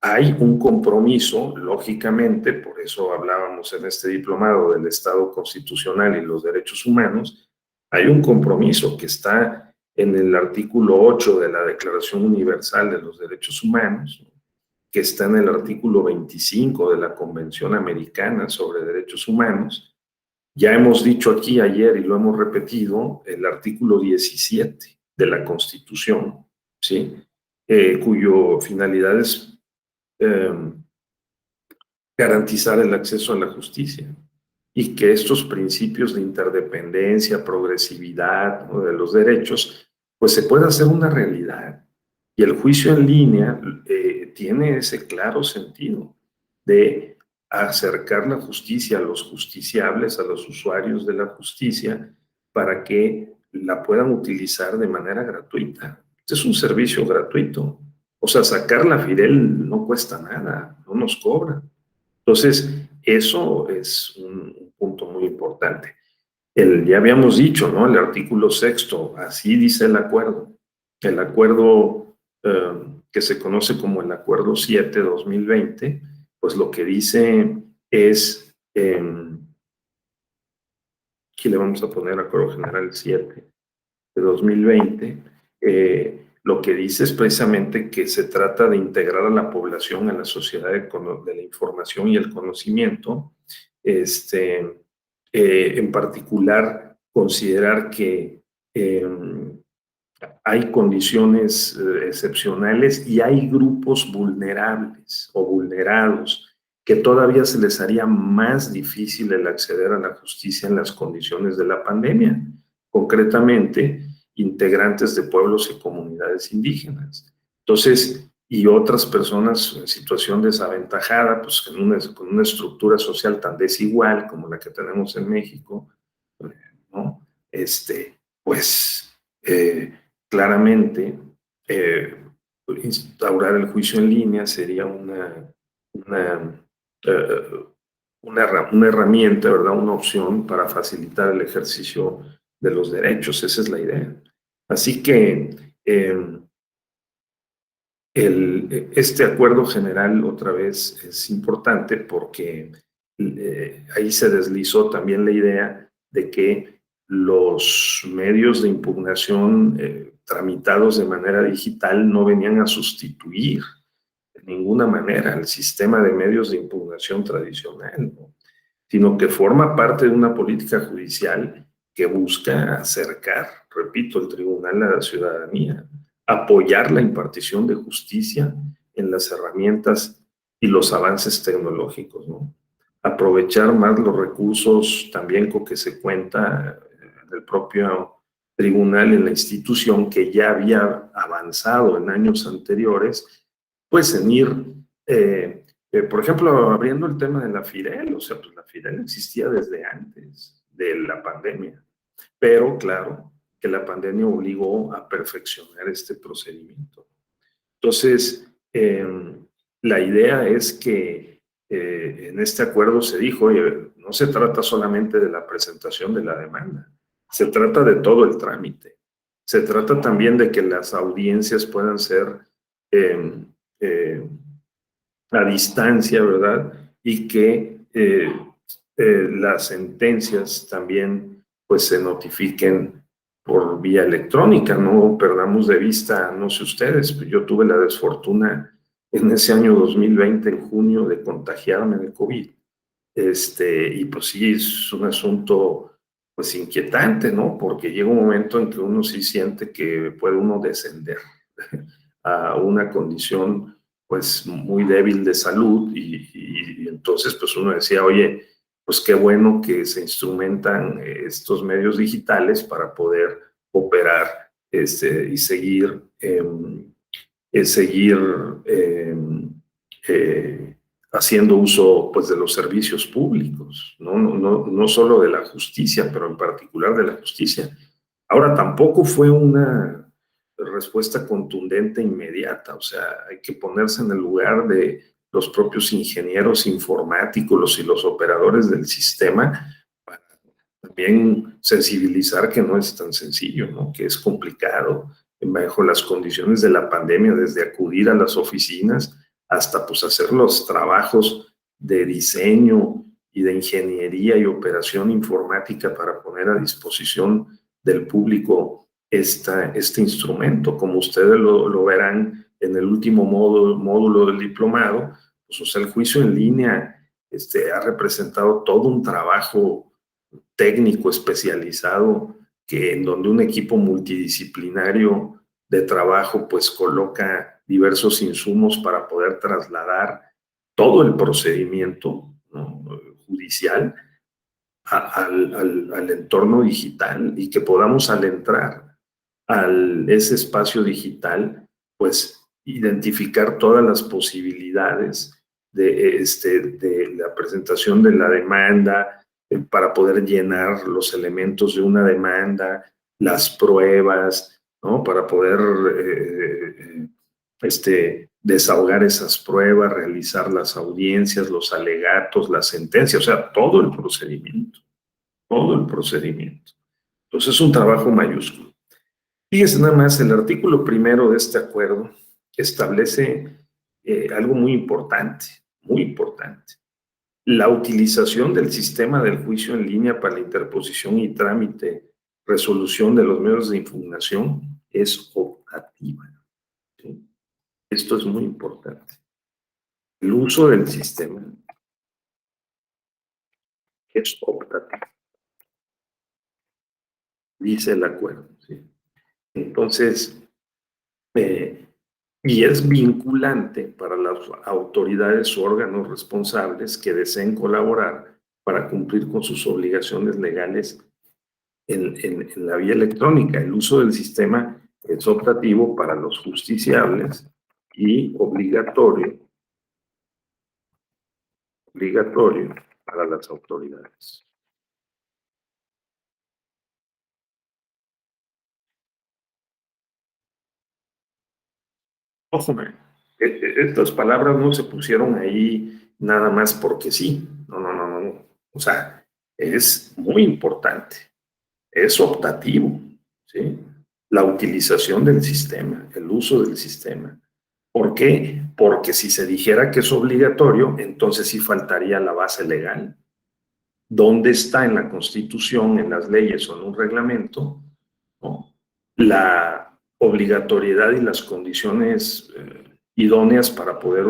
hay un compromiso, lógicamente, por eso hablábamos en este diplomado del Estado constitucional y los derechos humanos, hay un compromiso que está en el artículo 8 de la Declaración Universal de los Derechos Humanos, que está en el artículo 25 de la Convención Americana sobre Derechos Humanos. Ya hemos dicho aquí ayer y lo hemos repetido, el artículo 17 de la Constitución, ¿sí? Cuyo finalidad es garantizar el acceso a la justicia y que estos principios de interdependencia, progresividad, ¿no?, de los derechos, pues se pueda hacer una realidad. Y el juicio en línea tiene ese claro sentido de acercar la justicia a los justiciables, a los usuarios de la justicia, para que la puedan utilizar de manera gratuita. Este es un servicio gratuito. O sea, sacar la FIREL no cuesta nada, no nos cobra. Entonces, eso es un punto muy importante. Ya habíamos dicho, ¿no? El artículo 6, así dice el acuerdo. El acuerdo que se conoce como el Acuerdo 7-2020, pues lo que dice es, aquí le vamos a poner Acuerdo General 7 de 2020, lo que dice es precisamente que se trata de integrar a la población a la sociedad de la información y el conocimiento, en particular considerar que hay condiciones excepcionales y hay grupos vulnerables o vulnerados que todavía se les haría más difícil el acceder a la justicia en las condiciones de la pandemia, concretamente integrantes de pueblos y comunidades indígenas. Entonces, y otras personas en situación desaventajada, pues con una estructura social tan desigual como la que tenemos en México, ¿no? Pues claramente instaurar el juicio en línea sería una herramienta, ¿verdad? Una opción para facilitar el ejercicio de los derechos. Esa es la idea. Así que este acuerdo general, otra vez, es importante porque ahí se deslizó también la idea de que los medios de impugnación tramitados de manera digital no venían a sustituir de ninguna manera el sistema de medios de impugnación tradicional, ¿no?, sino que forma parte de una política judicial que busca acercar, repito, el tribunal a la ciudadanía, apoyar la impartición de justicia en las herramientas y los avances tecnológicos, ¿no? Aprovechar más los recursos también con que se cuenta del propio tribunal en la institución, que ya había avanzado en años anteriores, pues en ir, por ejemplo, abriendo el tema de la FIREL. O sea, pues la FIREL existía desde antes de la pandemia, pero claro que la pandemia obligó a perfeccionar este procedimiento. Entonces, la idea es que en este acuerdo se dijo, oye, no se trata solamente de la presentación de la demanda, se trata de todo el trámite. Se trata también de que las audiencias puedan ser a distancia, ¿verdad? Y que las sentencias también pues se notifiquen por vía electrónica. No perdamos de vista, no sé ustedes, yo tuve la desfortuna en ese año 2020, en junio, de contagiarme de COVID. Y pues sí, es un asunto pues inquietante, ¿no? Porque llega un momento en que uno sí siente que puede uno descender a una condición pues muy débil de salud y entonces pues uno decía, oye, pues qué bueno que se instrumentan estos medios digitales para poder operar y seguir, haciendo uso pues de los servicios públicos, no solo de la justicia, pero en particular de la justicia. Ahora, tampoco fue una respuesta contundente e inmediata, o sea, hay que ponerse en el lugar de los propios ingenieros informáticos y los operadores del sistema para también sensibilizar que no es tan sencillo, ¿no? Que es complicado bajo las condiciones de la pandemia, desde acudir a las oficinas hasta pues hacer los trabajos de diseño y de ingeniería y operación informática para poner a disposición del público este instrumento. Como ustedes lo verán en el último módulo del diplomado, pues, o sea, el juicio en línea ha representado todo un trabajo técnico especializado en donde un equipo multidisciplinario de trabajo pues coloca diversos insumos para poder trasladar todo el procedimiento, ¿no?, judicial al entorno digital, y que podamos al entrar a ese espacio digital, pues identificar todas las posibilidades de la presentación de la demanda, para poder llenar los elementos de una demanda, las pruebas, ¿no?, para poder desahogar esas pruebas, realizar las audiencias, los alegatos, las sentencias, o sea, todo el procedimiento, todo el procedimiento. Entonces es un trabajo mayúsculo. Fíjense nada más, el artículo primero de este acuerdo establece algo muy importante, muy importante. La utilización del sistema del juicio en línea para la interposición y trámite, resolución de los medios de impugnación es optativa, ¿sí? Esto es muy importante. El uso del sistema es optativo, dice el acuerdo, ¿sí? Entonces, y es vinculante para las autoridades o órganos responsables que deseen colaborar para cumplir con sus obligaciones legales en la vía electrónica. El uso del sistema es optativo para los justiciables y obligatorio para las autoridades. Ojo, estas palabras no se pusieron ahí nada más porque sí. No. O sea, es muy importante. Es optativo, ¿sí? La utilización del sistema, el uso del sistema. ¿Por qué? Porque si se dijera que es obligatorio, entonces sí faltaría la base legal. ¿Dónde está en la Constitución, en las leyes o en un reglamento, ¿no?, la obligatoriedad y las condiciones idóneas para poder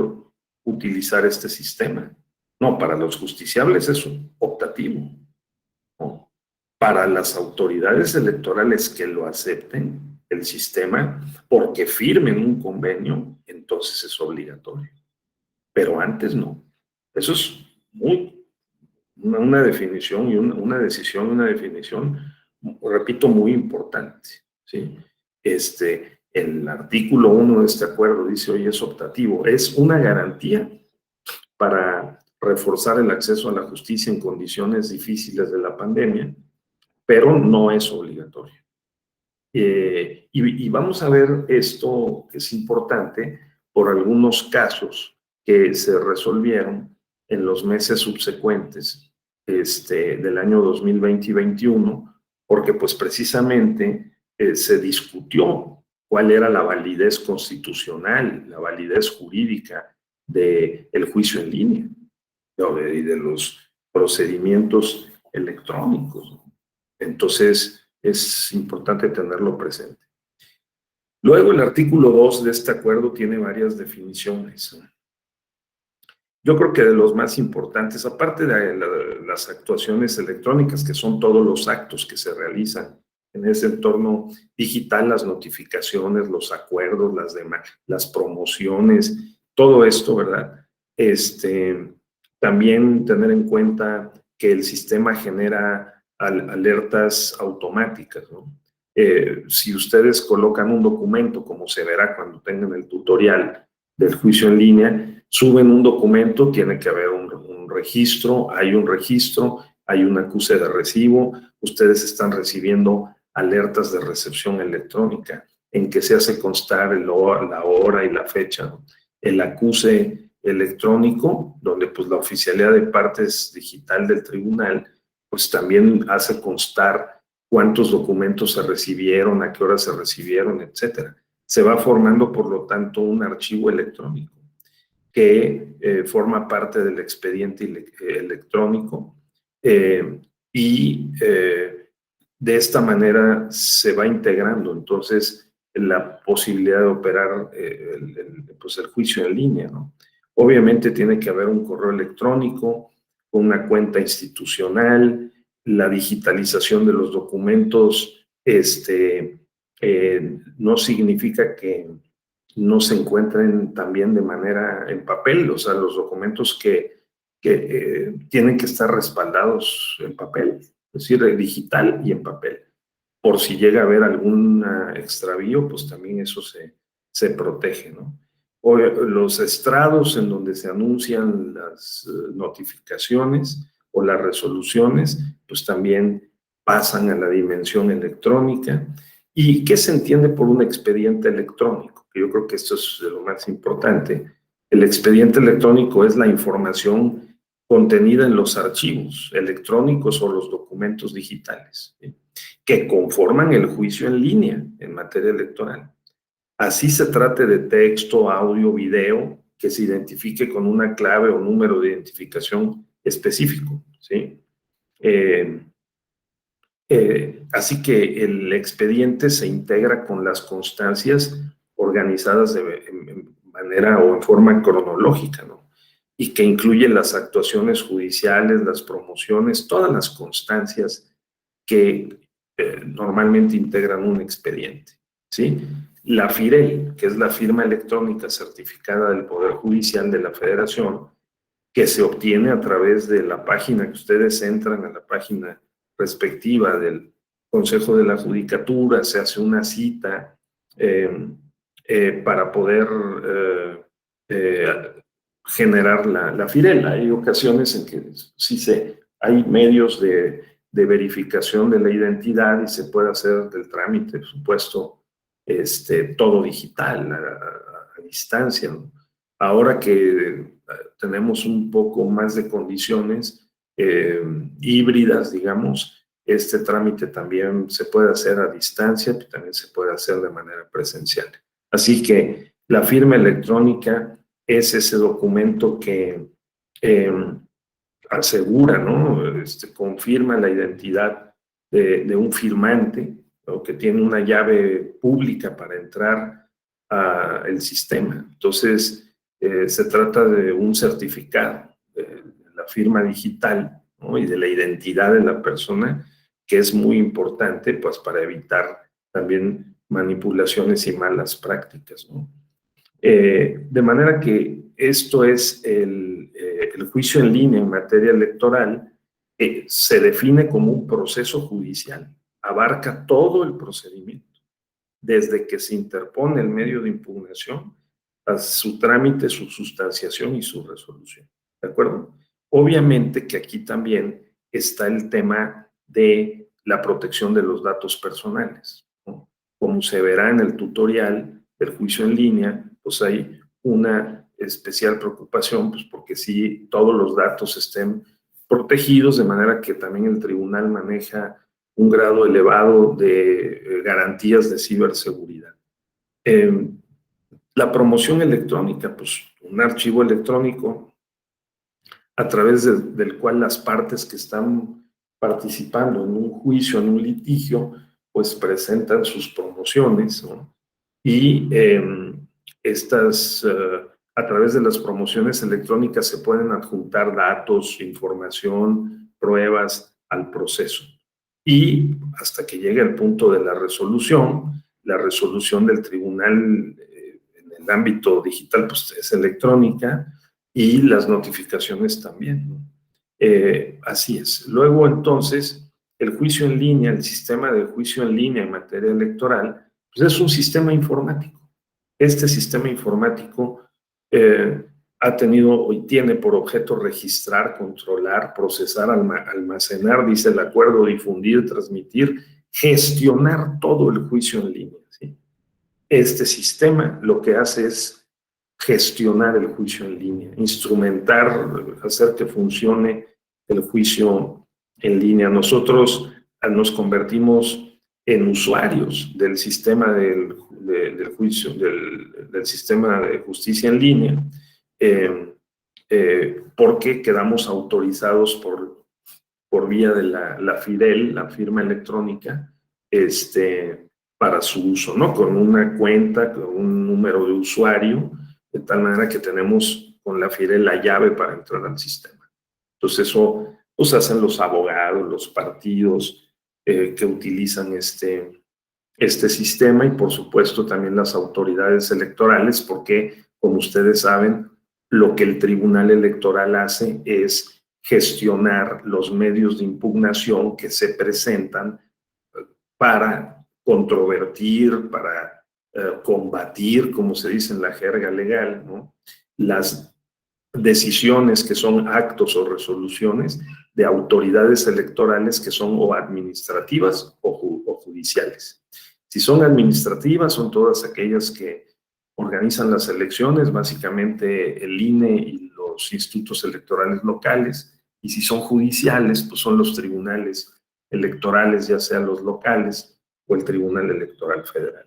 utilizar este sistema? No, para los justiciables es optativo, ¿no? Para las autoridades electorales que lo acepten, el sistema, porque firmen un convenio, entonces es obligatorio. Pero antes no. Eso es una definición y una decisión, una definición, repito, muy importante, ¿sí? El artículo 1 de este acuerdo dice, oye, es optativo, es una garantía para reforzar el acceso a la justicia en condiciones difíciles de la pandemia, pero no es obligatorio. Y vamos a ver esto, que es importante, por algunos casos que se resolvieron en los meses subsecuentes del año 2020 y 2021, porque pues precisamente se discutió cuál era la validez constitucional, la validez jurídica del juicio en línea y de los procedimientos electrónicos. Entonces, es importante tenerlo presente. Luego, el artículo 2 de este acuerdo tiene varias definiciones. Yo creo que de los más importantes, aparte de las actuaciones electrónicas, que son todos los actos que se realizan en ese entorno digital, las notificaciones, los acuerdos, las promociones, todo esto, ¿verdad? También tener en cuenta que el sistema genera alertas automáticas, ¿no? Si ustedes colocan un documento, como se verá cuando tengan el tutorial del juicio en línea, suben un documento, tiene que haber un registro, hay un acuse de recibo, ustedes están recibiendo alertas de recepción electrónica en que se hace constar la hora y la fecha, ¿no? El acuse electrónico, donde pues la oficialidad de partes digital del tribunal, pues también hace constar cuántos documentos se recibieron, a qué hora se recibieron, etcétera. Se va formando, por lo tanto, un archivo electrónico que forma parte del expediente electrónico y de esta manera se va integrando entonces la posibilidad de operar pues el juicio en línea, ¿no? Obviamente tiene que haber un correo electrónico, una cuenta institucional, la digitalización de los documentos no significa que no se encuentren también de manera en papel, o sea, los documentos que tienen que estar respaldados en papel, es decir, digital y en papel. Por si llega a haber algún extravío, pues también eso se protege, ¿no? O los estrados en donde se anuncian las notificaciones o las resoluciones, pues también pasan a la dimensión electrónica. ¿Y qué se entiende por un expediente electrónico? Yo creo que esto es lo más importante. El expediente electrónico es la información contenida en los archivos electrónicos o los documentos digitales, ¿sí?, que conforman el juicio en línea en materia electoral. Así se trate de texto, audio, video, que se identifique con una clave o número de identificación específico, ¿sí? Así que el expediente se integra con las constancias organizadas en manera o en forma cronológica, ¿no? Y que incluye las actuaciones judiciales, las promociones, todas las constancias que normalmente integran un expediente, ¿sí? La FIREL, que es la firma electrónica certificada del Poder Judicial de la Federación, que se obtiene a través de la página que ustedes entran, a la página respectiva del Consejo de la Judicatura, se hace una cita para poder generar la FIREL. Hay ocasiones en que sí hay medios de verificación de la identidad y se puede hacer del trámite, por supuesto, todo digital, a distancia, ¿no? Ahora que tenemos un poco más de condiciones híbridas, digamos, este trámite también se puede hacer a distancia, pero también se puede hacer de manera presencial. Así que la firma electrónica es ese documento que asegura, ¿no? Confirma la identidad de un firmante, o que tiene una llave pública para entrar al sistema. Entonces, se trata de un certificado de la firma digital, ¿no?, y de la identidad de la persona, que es muy importante, pues, para evitar también manipulaciones y malas prácticas, ¿no? De manera que esto es el juicio en línea en materia electoral. Se define como un proceso judicial, abarca todo el procedimiento, desde que se interpone el medio de impugnación a su trámite, su sustanciación y su resolución, ¿de acuerdo? Obviamente que aquí también está el tema de la protección de los datos personales, ¿no? Como se verá en el tutorial del juicio en línea, pues hay una especial preocupación, pues porque sí, todos los datos estén protegidos, de manera que también el tribunal maneja un grado elevado de garantías de ciberseguridad. La promoción electrónica, pues un archivo electrónico a través del cual las partes que están participando en un juicio, en un litigio, pues presentan sus promociones, ¿no? Y a través de las promociones electrónicas se pueden adjuntar datos, información, pruebas al proceso. Y hasta que llegue el punto de la resolución del tribunal en el ámbito digital, pues es electrónica, y las notificaciones también, ¿no? Así es. Luego, entonces, el juicio en línea, el sistema de juicio en línea en materia electoral, pues es un sistema informático. Este sistema informático ha tenido y tiene por objeto registrar, controlar, procesar, almacenar, dice el acuerdo, difundir, transmitir, gestionar todo el juicio en línea, ¿sí? Este sistema lo que hace es gestionar el juicio en línea, instrumentar, hacer que funcione el juicio en línea. Nosotros nos convertimos en usuarios del sistema del juicio, del sistema de justicia en línea, porque quedamos autorizados por vía de la FIDEL, la firma electrónica, para su uso, ¿no? Con una cuenta, con un número de usuario, de tal manera que tenemos con la FIDEL la llave para entrar al sistema. Entonces eso pues hacen los abogados, los partidos que utilizan este sistema, y por supuesto también las autoridades electorales, porque como ustedes saben, lo que el Tribunal Electoral hace es gestionar los medios de impugnación que se presentan para controvertir, para combatir, como se dice en la jerga legal, ¿no?, las decisiones que son actos o resoluciones de autoridades electorales que son o administrativas o judiciales. Si son administrativas, son todas aquellas que organizan las elecciones, básicamente el INE y los institutos electorales locales, y si son judiciales, pues son los tribunales electorales, ya sean los locales o el Tribunal Electoral Federal.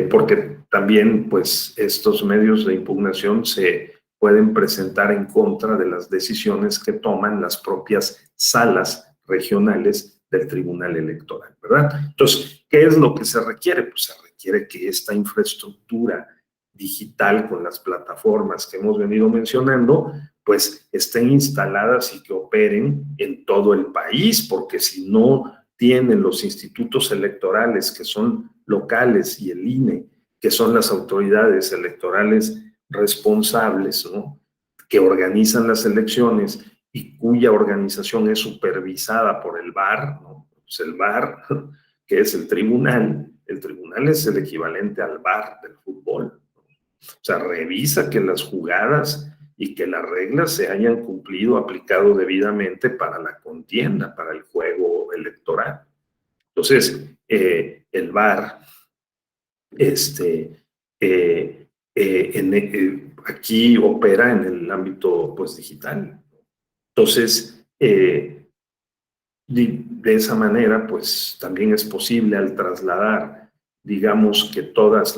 Porque también, pues, estos medios de impugnación se pueden presentar en contra de las decisiones que toman las propias salas regionales del Tribunal Electoral, ¿verdad? Entonces, ¿qué es lo que se requiere? Pues se requiere que esta infraestructura digital con las plataformas que hemos venido mencionando, pues estén instaladas y que operen en todo el país, porque si no tienen los institutos electorales que son locales y el INE, que son las autoridades electorales responsables, ¿no?, que organizan las elecciones y cuya organización es supervisada por el VAR, ¿no? Pues el VAR, que es el tribunal es el equivalente al VAR del fútbol, ¿no? O sea, revisa que las jugadas y que las reglas se hayan cumplido, aplicado debidamente para la contienda, para el juego electoral. Entonces, el VAR, aquí opera en el ámbito, pues, digital. Entonces, de esa manera, pues, también es posible, al trasladar, digamos, que todas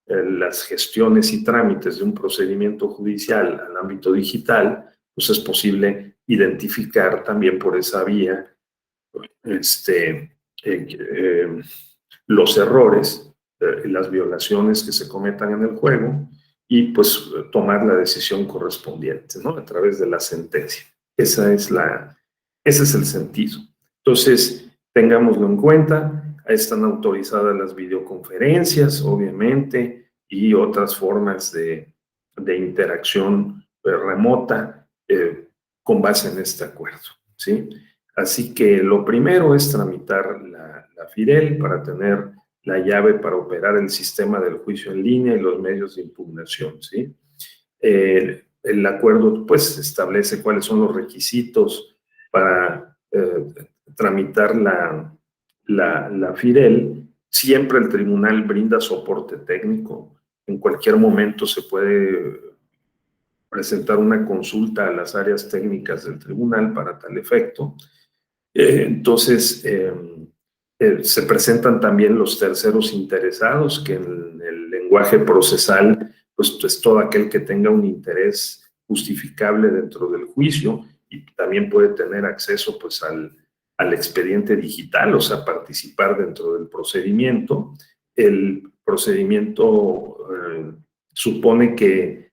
las gestiones y trámites de un procedimiento judicial al ámbito digital, pues es posible identificar también por esa vía los errores, las violaciones que se cometan en el juego, y pues tomar la decisión correspondiente, ¿no?, a través de la sentencia. Ese es el sentido. Entonces, tengámoslo en cuenta. Están autorizadas las videoconferencias, obviamente, y otras formas de interacción remota con base en este acuerdo, ¿sí? Así que lo primero es tramitar la FIDEL para tener la llave para operar el sistema del juicio en línea y los medios de impugnación, ¿sí? El acuerdo, pues, establece cuáles son los requisitos para tramitar la FIDEL. Siempre el tribunal brinda soporte técnico. En cualquier momento se puede presentar una consulta a las áreas técnicas del tribunal para tal efecto. Entonces, se presentan también los terceros interesados, que en el lenguaje procesal, pues es todo aquel que tenga un interés justificable dentro del juicio, y también puede tener acceso, pues, al expediente digital, o sea, participar dentro del procedimiento. El procedimiento supone que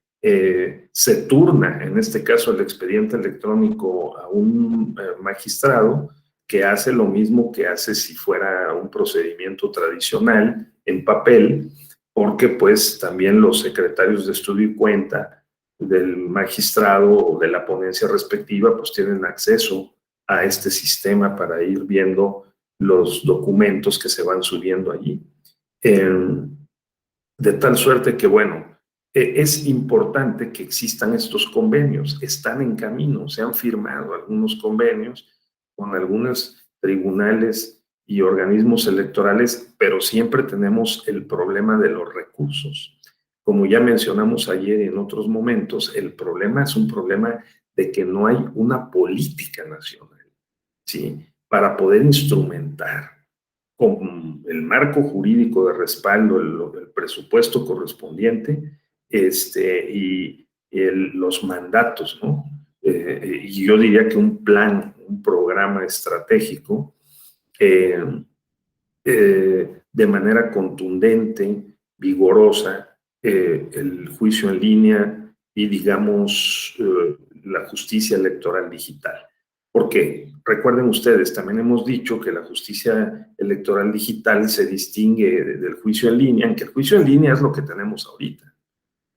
se turna, en este caso, el expediente electrónico a un magistrado, que hace lo mismo que hace si fuera un procedimiento tradicional en papel, porque pues también los secretarios de estudio y cuenta del magistrado o de la ponencia respectiva, pues tienen acceso a este sistema para ir viendo los documentos que se van subiendo allí. De tal suerte que, bueno, es importante que existan estos convenios, están en camino, se han firmado algunos convenios con algunos tribunales y organismos electorales, pero siempre tenemos el problema de los recursos. Como ya mencionamos ayer y en otros momentos, el problema es un problema de que no hay una política nacional, ¿sí? Para poder instrumentar con el marco jurídico de respaldo, el presupuesto correspondiente, y los mandatos, ¿no? Y yo diría que un plan, un programa estratégico, de manera contundente, vigorosa, el juicio en línea y, digamos, la justicia electoral digital. Porque recuerden ustedes, también hemos dicho que la justicia electoral digital se distingue del juicio en línea, aunque el juicio en línea es lo que tenemos ahorita.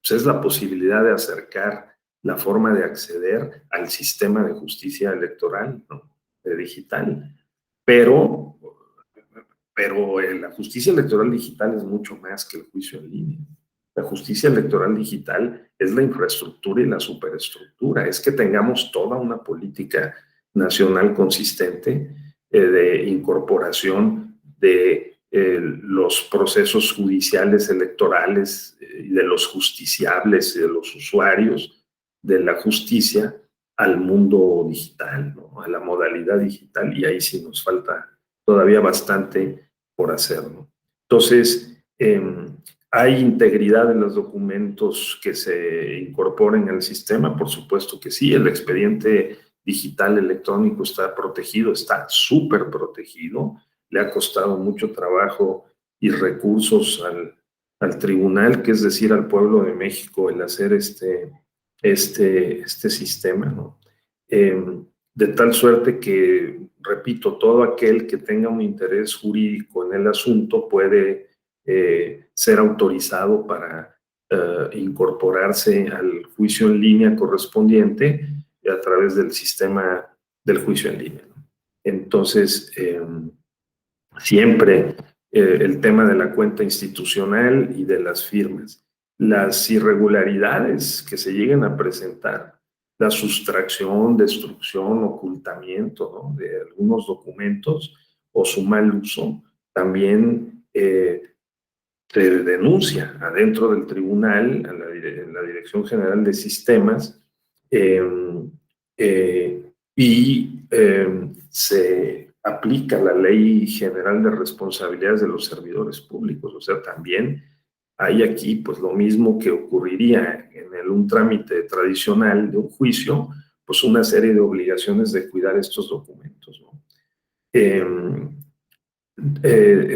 Pues es la posibilidad de acercar la forma de acceder al sistema de justicia electoral, ¿no? Digital. Pero la justicia electoral digital es mucho más que el juicio en línea. La justicia electoral digital es la infraestructura y la superestructura, es que tengamos toda una política nacional consistente de incorporación de los procesos judiciales electorales y de los justiciables y de los usuarios de la justicia al mundo digital, ¿no? A la modalidad digital, y ahí sí nos falta todavía bastante por hacer, ¿no? Entonces, ¿hay integridad en los documentos que se incorporen al sistema? Por supuesto que sí. El expediente digital electrónico está protegido, está súper protegido. Le ha costado mucho trabajo y recursos al tribunal, que es decir, al pueblo de México, el hacer este sistema, ¿no? De tal suerte que, repito, todo aquel que tenga un interés jurídico en el asunto puede ser autorizado para incorporarse al juicio en línea correspondiente a través del sistema del juicio en línea, ¿no? Entonces, siempre el tema de la cuenta institucional y de las firmas. Las irregularidades que se lleguen a presentar, la sustracción, destrucción, ocultamiento, ¿no?, de algunos documentos o su mal uso, también se denuncia adentro del tribunal, en la Dirección General de Sistemas, se aplica la Ley General de Responsabilidades de los Servidores Públicos. O sea, también hay aquí pues lo mismo que ocurriría en un trámite tradicional de un juicio, pues una serie de obligaciones de cuidar estos documentos, ¿no?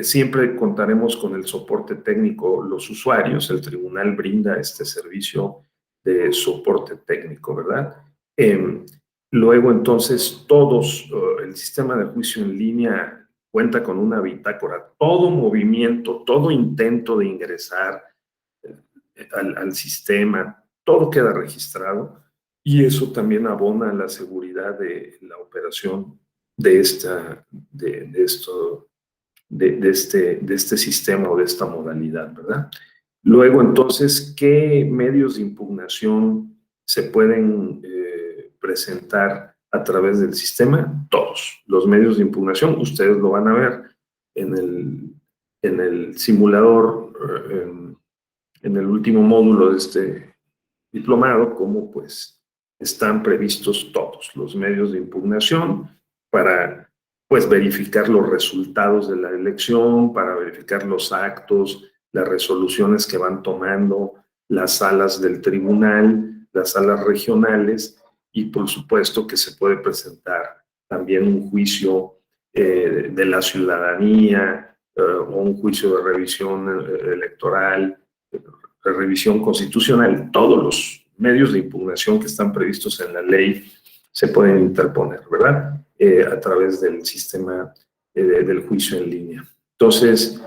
Siempre contaremos con el soporte técnico los usuarios. El tribunal brinda este servicio de soporte técnico, ¿verdad? Luego, entonces, el sistema de juicio en línea cuenta con una bitácora. Todo movimiento, todo intento de ingresar al sistema, todo queda registrado, y eso también abona a la seguridad de la operación de este sistema o de esta modalidad, ¿verdad? Luego, entonces, ¿qué medios de impugnación se pueden presentar a través del sistema? Todos los medios de impugnación. Ustedes lo van a ver en el simulador, en el último módulo de este diplomado, cómo pues están previstos todos los medios de impugnación para pues verificar los resultados de la elección, para verificar los actos, las resoluciones que van tomando las salas del tribunal, las salas regionales, y por supuesto que se puede presentar también un juicio de la ciudadanía o un juicio de revisión electoral, de revisión constitucional. Todos los medios de impugnación que están previstos en la ley se pueden interponer, ¿verdad? A través del sistema del juicio en línea. Entonces,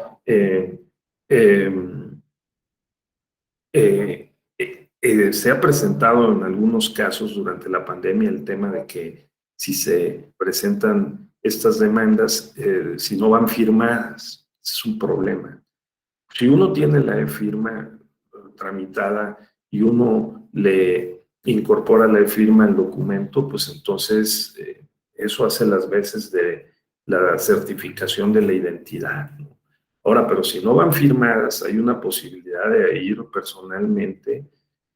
Se ha presentado en algunos casos durante la pandemia el tema de que si se presentan estas demandas, si no van firmadas, es un problema. Si uno tiene la e-firma tramitada y uno le incorpora la e-firma al documento, pues entonces eso hace las veces de la certificación de la identidad, ¿no? Ahora, pero si no van firmadas, hay una posibilidad de ir personalmente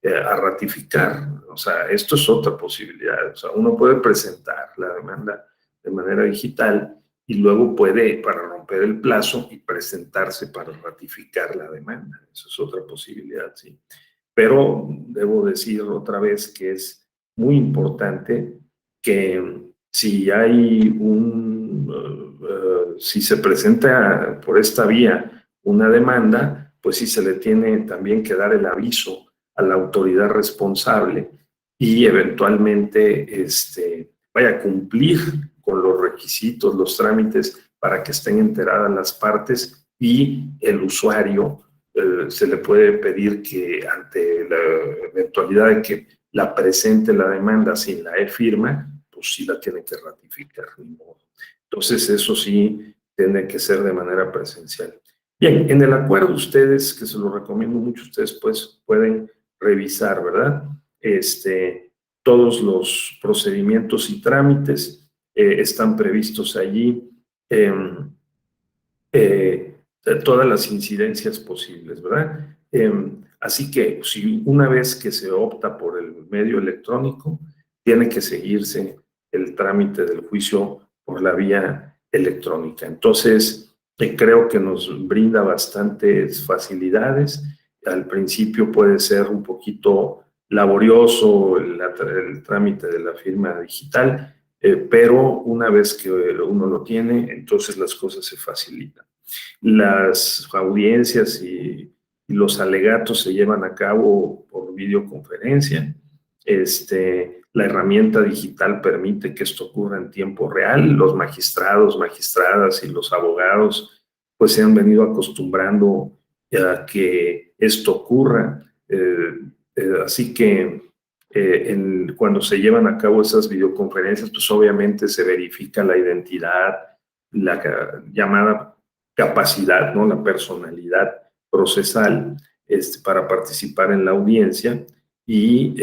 a ratificar. O sea, esto es otra posibilidad. O sea, uno puede presentar la demanda de manera digital y luego puede, para romper el plazo, y presentarse para ratificar la demanda. Eso es otra posibilidad, sí. Pero debo decir otra vez que es muy importante que si hay si se presenta por esta vía una demanda, pues sí se le tiene también que dar el aviso a la autoridad responsable y eventualmente vaya a cumplir con los requisitos, los trámites para que estén enteradas las partes y el usuario se le puede pedir que ante la eventualidad de que la presente la demanda sin la e-firma, pues sí la tiene que ratificar. Entonces eso sí tiene que ser de manera presencial. Bien, en el acuerdo ustedes, que se lo recomiendo mucho, ustedes pues pueden revisar, ¿verdad? Todos los procedimientos y trámites están previstos allí. Todas las incidencias posibles, ¿verdad? Así que si una vez que se opta por el medio electrónico, tiene que seguirse el trámite del juicio por la vía electrónica. Entonces, creo que nos brinda bastantes facilidades. Al principio puede ser un poquito laborioso el trámite de la firma digital, pero una vez que uno lo tiene, entonces las cosas se facilitan. Las audiencias y los alegatos se llevan a cabo por videoconferencia. La herramienta digital permite que esto ocurra en tiempo real. Los magistrados, magistradas y los abogados pues se han venido acostumbrando a que esto ocurra. Así que cuando se llevan a cabo esas videoconferencias, pues obviamente se verifica la identidad, la llamada capacidad, ¿no? La personalidad procesal para participar en la audiencia y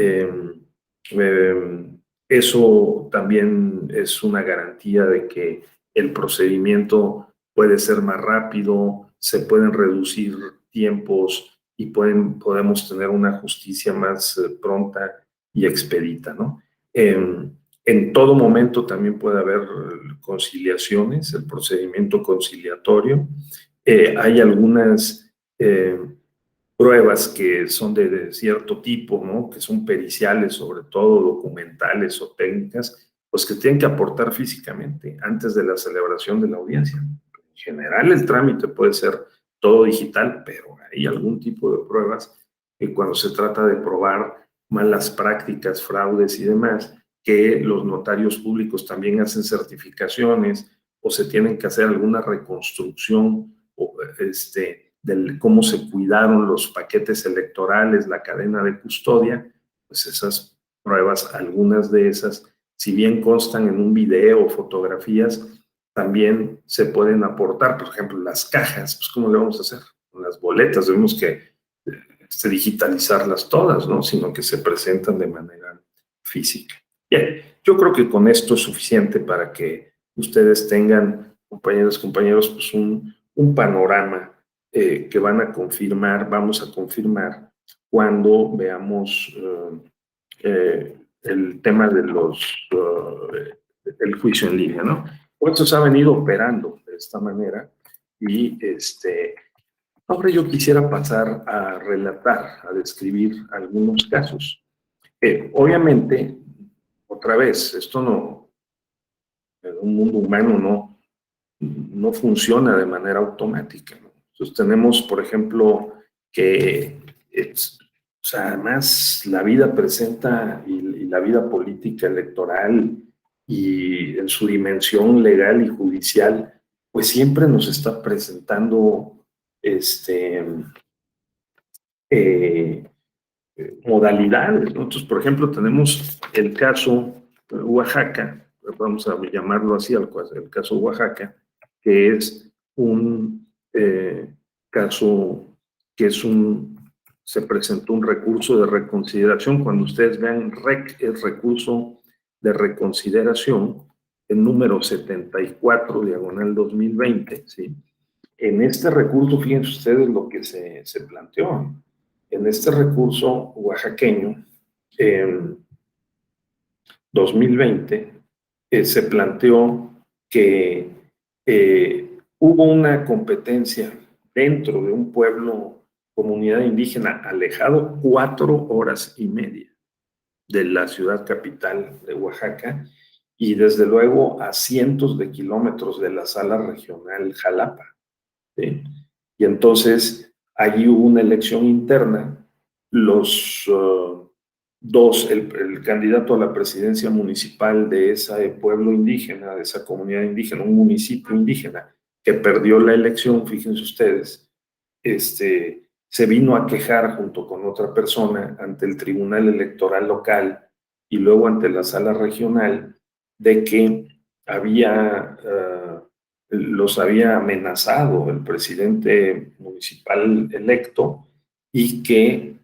eso también es una garantía de que el procedimiento puede ser más rápido, se pueden reducir tiempos y podemos tener una justicia más pronta y expedita, ¿no? En todo momento también puede haber conciliaciones, el procedimiento conciliatorio. Hay algunas pruebas que son de cierto tipo, ¿no? Que son periciales, sobre todo documentales o técnicas, pues que tienen que aportar físicamente antes de la celebración de la audiencia. En general, el trámite puede ser todo digital, pero hay algún tipo de pruebas que cuando se trata de probar malas prácticas, fraudes y demás, que los notarios públicos también hacen certificaciones o se tienen que hacer alguna reconstrucción o de cómo se cuidaron los paquetes electorales, la cadena de custodia, pues esas pruebas, algunas de esas, si bien constan en un video o fotografías, también se pueden aportar. Por ejemplo, las cajas, pues ¿cómo le vamos a hacer? Con las boletas, debemos que digitalizarlas todas, ¿no? Sino que se presentan de manera física. Bien, yo creo que con esto es suficiente para que ustedes tengan, compañeros, pues un panorama que van a confirmar, vamos a confirmar cuando veamos el tema de el juicio en línea, ¿no? Pues esto se ha venido operando de esta manera y ahora yo quisiera pasar a relatar, a describir algunos casos. Obviamente, otra vez, esto no, en un mundo humano no funciona de manera automática, ¿no? Entonces tenemos, por ejemplo, que o sea, además la vida presenta y la vida política electoral y en su dimensión legal y judicial, pues siempre nos está presentando eh, modalidades, ¿no? Entonces, por ejemplo, tenemos el caso Oaxaca, vamos a llamarlo así, el caso Oaxaca, que es un caso que se presentó un recurso de reconsideración. Cuando ustedes vean REC, es recurso de reconsideración, el número 74, diagonal 2020, ¿sí? En este recurso, fíjense ustedes lo que se planteó. En este recurso oaxaqueño, en 2020, se planteó que hubo una competencia dentro de un pueblo, comunidad indígena, alejado 4 horas y media de la ciudad capital de Oaxaca y desde luego a cientos de kilómetros de la sala regional Jalapa, ¿sí? Y entonces allí hubo una elección interna. Los el candidato a la presidencia municipal de ese pueblo indígena, de esa comunidad indígena, un municipio indígena que perdió la elección, fíjense ustedes, se vino a quejar junto con otra persona ante el Tribunal Electoral local y luego ante la sala regional de que los había amenazado el presidente municipal electo y que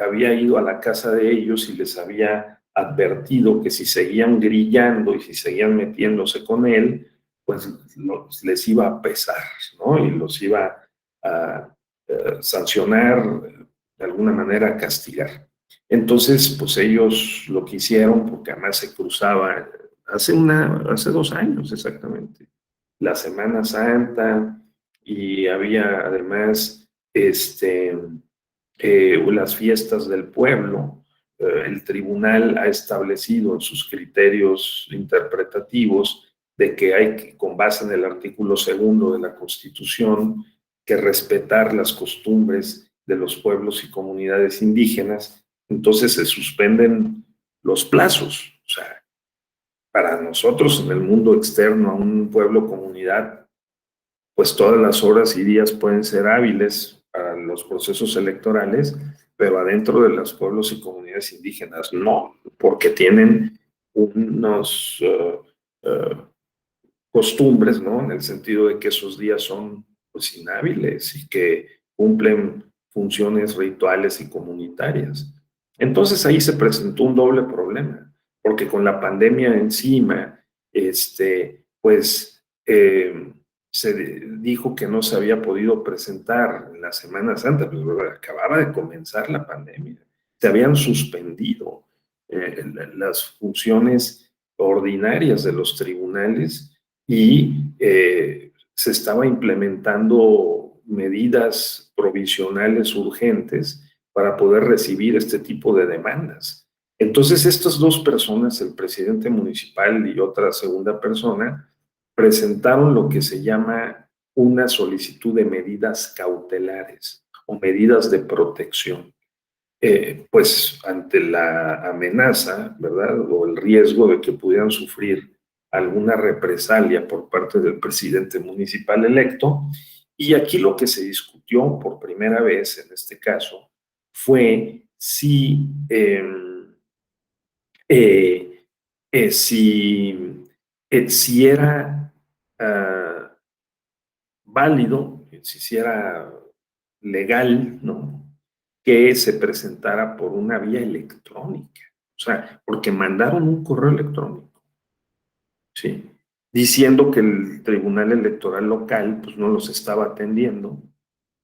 había ido a la casa de ellos y les había advertido que si seguían grillando y si seguían metiéndose con él, pues les iba a pesar, ¿no? Y los iba a sancionar, de alguna manera castigar. Entonces, pues ellos lo que hicieron, porque además se cruzaba hace 2 años exactamente, la Semana Santa, y había además las fiestas del pueblo. El tribunal ha establecido en sus criterios interpretativos de que hay que, con base en el artículo 2 de la Constitución, que respetar las costumbres de los pueblos y comunidades indígenas. Entonces se suspenden los plazos. O sea, para nosotros en el mundo externo a un pueblo o comunidad, pues todas las horas y días pueden ser hábiles para los procesos electorales, pero adentro de los pueblos y comunidades indígenas no, porque tienen unos costumbres, ¿no? En el sentido de que esos días son pues inhábiles y que cumplen funciones rituales y comunitarias. Entonces ahí se presentó un doble problema, porque con la pandemia encima, pues se dijo que no se había podido presentar en la Semana Santa, pues acababa de comenzar la pandemia. Se habían suspendido las funciones ordinarias de los tribunales y se estaba implementando medidas provisionales urgentes para poder recibir este tipo de demandas. Entonces, estas 2 personas, el presidente municipal y otra segunda persona, presentaron lo que se llama una solicitud de medidas cautelares o medidas de protección. Pues ante la amenaza, ¿verdad? O el riesgo de que pudieran sufrir alguna represalia por parte del presidente municipal electo. Y aquí lo que se discutió por primera vez en este caso fue si, si era válido, si era legal, ¿no?, que se presentara por una vía electrónica. O sea, porque mandaron un correo electrónico, ¿sí?, diciendo que el Tribunal Electoral local pues no los estaba atendiendo.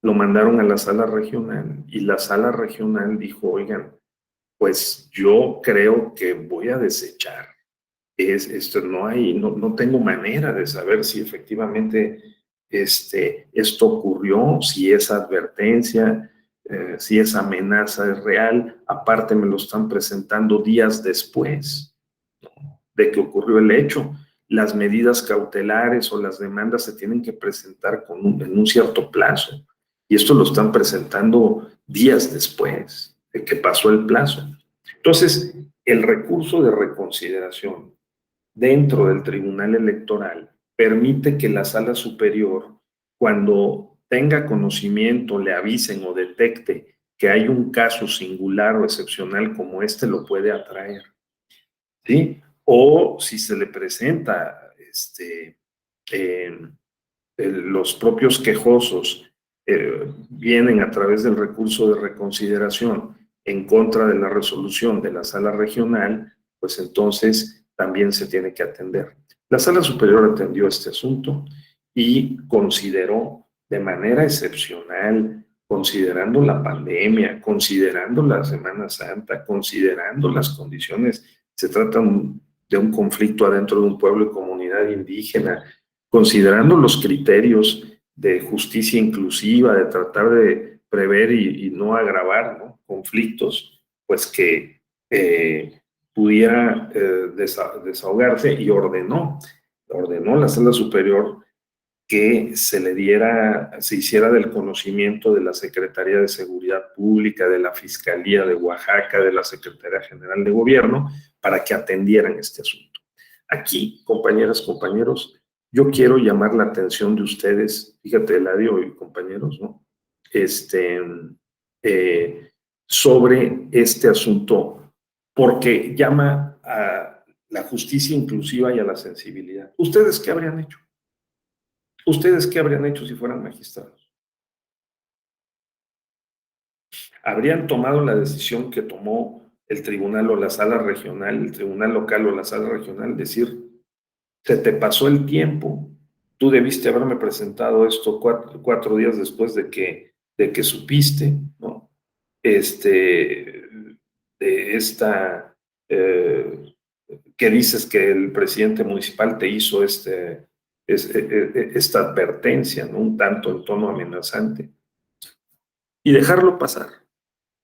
Lo mandaron a la sala regional y la sala regional dijo, oigan, pues yo creo que voy a desechar. No tengo manera de saber si efectivamente esto ocurrió, si esa advertencia, si esa amenaza es real. Aparte me lo están presentando días después, ¿no?, de que ocurrió el hecho. Las medidas cautelares o las demandas se tienen que presentar en un cierto plazo, y esto lo están presentando días después de que pasó el plazo. Entonces, el recurso de reconsideración dentro del Tribunal Electoral permite que la Sala Superior, cuando tenga conocimiento, le avisen o detecte que hay un caso singular o excepcional como este, lo puede atraer, ¿sí? O si se le presenta los propios quejosos vienen a través del recurso de reconsideración en contra de la resolución de la sala regional, pues entonces también se tiene que atender. La sala superior atendió este asunto y consideró de manera excepcional, considerando la pandemia, considerando la Semana Santa, considerando las condiciones, se trata de un conflicto adentro de un pueblo y comunidad indígena, considerando los criterios de justicia inclusiva, de tratar de prever y no agravar, ¿no?, conflictos, pues que pudiera desahogarse, y ordenó la sala superior que se hiciera del conocimiento de la Secretaría de Seguridad Pública, de la Fiscalía de Oaxaca, de la Secretaría General de Gobierno, para que atendieran este asunto. Aquí, compañeras, compañeros, yo quiero llamar la atención de ustedes, fíjate, Eladio y compañeros, ¿no? Sobre este asunto, porque llama a la justicia inclusiva y a la sensibilidad. ¿Ustedes qué habrían hecho? ¿Ustedes qué habrían hecho si fueran magistrados? ¿Habrían tomado la decisión que tomó el tribunal o la sala regional, el tribunal local o la sala regional, decir, se te pasó el tiempo, tú debiste haberme presentado esto cuatro días después de que supiste, ¿no? De esta, que dices que el presidente municipal te hizo esta advertencia, ¿no?, un tanto en tono amenazante, y dejarlo pasar,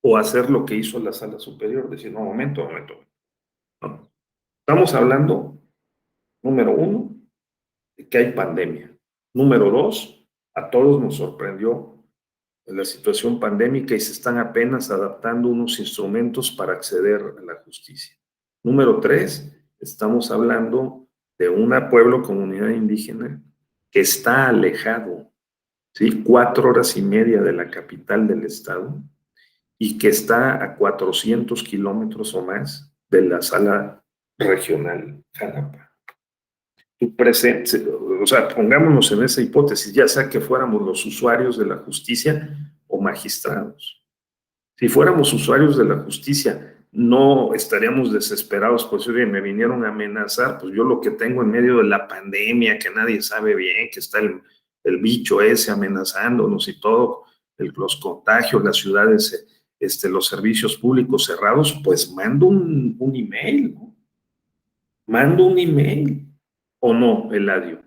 o hacer lo que hizo la sala superior, decir, no, momento, no. Estamos hablando, número uno, de que hay pandemia. Número dos, a todos nos sorprendió la situación pandémica y se están apenas adaptando unos instrumentos para acceder a la justicia. Número tres, estamos hablando de un pueblo, comunidad indígena que está alejado, ¿sí?, 4 horas y media de la capital del estado, y que está a 400 kilómetros o más de la sala regional Jalapa. O sea, pongámonos en esa hipótesis, ya sea que fuéramos los usuarios de la justicia o magistrados. Si fuéramos usuarios de la justicia, no estaríamos desesperados, pues, oye, me vinieron a amenazar, pues yo lo que tengo en medio de la pandemia, que nadie sabe bien, que está el bicho ese amenazándonos y todo, los contagios, las ciudades, los servicios públicos cerrados, pues mando un email, ¿no? Mando un email, ¿o no, Eladio?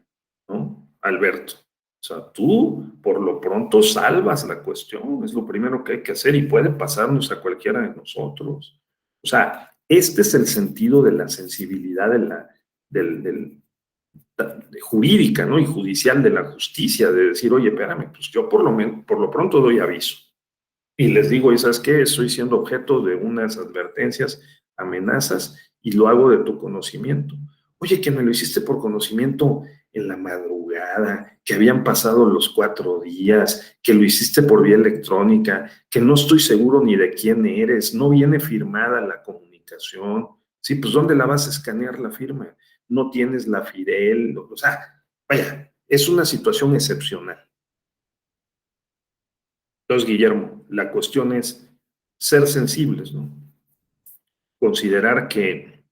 ¿No, Alberto? O sea, tú por lo pronto salvas la cuestión, es lo primero que hay que hacer y puede pasarnos a cualquiera de nosotros. O sea, este es el sentido de la sensibilidad jurídica, ¿no?, y judicial, de la justicia, de decir, oye, espérame, pues yo por lo pronto doy aviso. Y les digo, ¿y sabes qué? Estoy siendo objeto de unas advertencias, amenazas, y lo hago de tu conocimiento. Oye, que me lo hiciste por conocimiento en la madrugada, que habían pasado los 4 días, que lo hiciste por vía electrónica, que no estoy seguro ni de quién eres, no viene firmada la comunicación. Sí, pues ¿dónde la vas a escanear la firma? No tienes la Fidel, o sea, vaya, es una situación excepcional. Entonces, Guillermo, la cuestión es ser sensibles, ¿no? Considerar que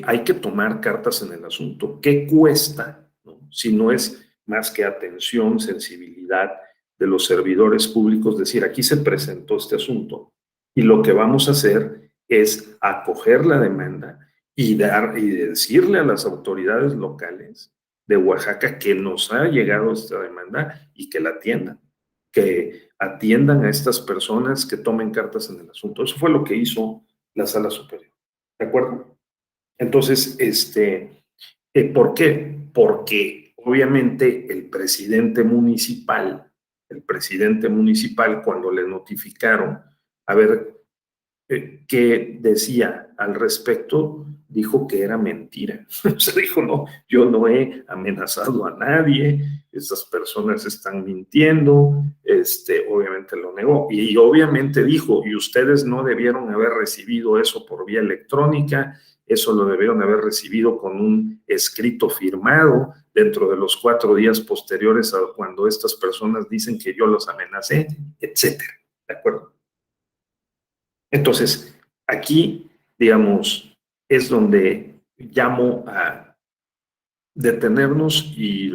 hay que tomar cartas en el asunto. ¿Qué cuesta, no?, si no es más que atención, sensibilidad de los servidores públicos? Decir, aquí se presentó este asunto y lo que vamos a hacer es acoger la demanda y decirle a las autoridades locales de Oaxaca que nos ha llegado esta demanda y que la atiendan, que atiendan a estas personas, que tomen cartas en el asunto. Eso fue lo que hizo la Sala Superior. ¿De acuerdo? Entonces, ¿por qué? Porque obviamente el presidente municipal, cuando le notificaron, a ver, ¿qué decía al respecto? dijo que era mentira. Se dijo, no, yo no he amenazado a nadie, estas personas están mintiendo, obviamente lo negó. Y obviamente dijo, y ustedes no debieron haber recibido eso por vía electrónica, eso lo debieron haber recibido con un escrito firmado dentro de los 4 días posteriores a cuando estas personas dicen que yo los amenacé, etcétera. ¿De acuerdo? Entonces, aquí, digamos, es donde llamo a detenernos y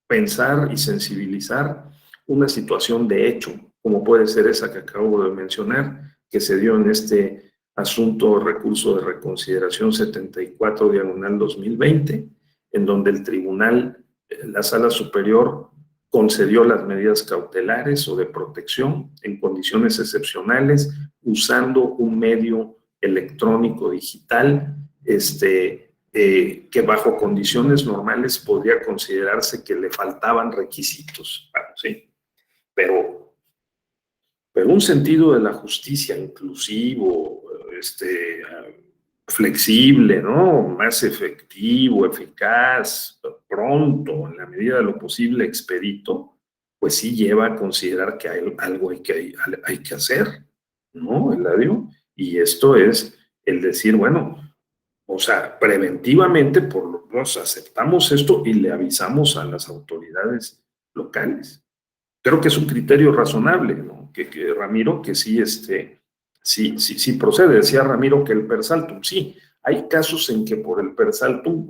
pensar y sensibilizar una situación de hecho, como puede ser esa que acabo de mencionar, que se dio en este asunto recurso de reconsideración 74/2020, en donde el tribunal, la sala superior, concedió las medidas cautelares o de protección en condiciones excepcionales, usando un medio electrónico digital, que bajo condiciones normales podría considerarse que le faltaban requisitos, ¿sí? Pero un sentido de la justicia inclusivo, flexible, ¿no? Más efectivo, eficaz, pronto, en la medida de lo posible, expedito, pues sí lleva a considerar que hay algo hay que hacer, ¿no, Eladio? Y esto es el decir, bueno, o sea, preventivamente por lo menos aceptamos esto y le avisamos a las autoridades locales. Creo que es un criterio razonable, ¿no? Que Ramiro, que sí, sí procede. Decía Ramiro que el per saltum, sí, hay casos en que por el per saltum,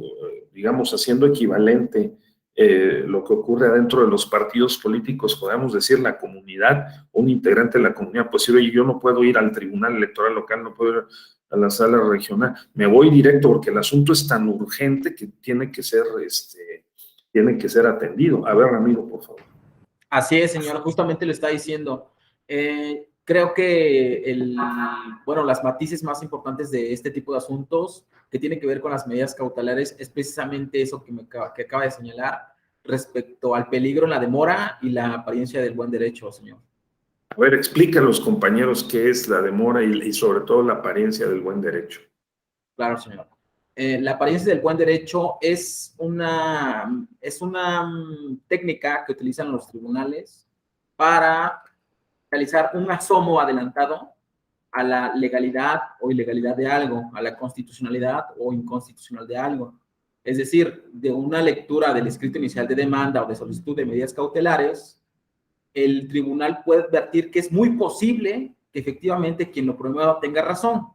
digamos, haciendo equivalente lo que ocurre adentro de los partidos políticos, podemos decir la comunidad, un integrante de la comunidad, pues sí, oye, yo no puedo ir al tribunal electoral local, no puedo ir a la sala regional, me voy directo porque el asunto es tan urgente que tiene que ser atendido. A ver, Ramiro, por favor. Así es, señora, justamente lo está diciendo. Creo que las matices más importantes de este tipo de asuntos que tienen que ver con las medidas cautelares es precisamente eso que acaba de señalar respecto al peligro en la demora y la apariencia del buen derecho, señor. A ver, explica a los compañeros qué es la demora y sobre todo la apariencia del buen derecho. Claro, señor. La apariencia del buen derecho es una técnica que utilizan los tribunales para realizar un asomo adelantado a la legalidad o ilegalidad de algo, a la constitucionalidad o inconstitucional de algo. Es decir, de una lectura del escrito inicial de demanda o de solicitud de medidas cautelares, el tribunal puede advertir que es muy posible que efectivamente quien lo promueva tenga razón.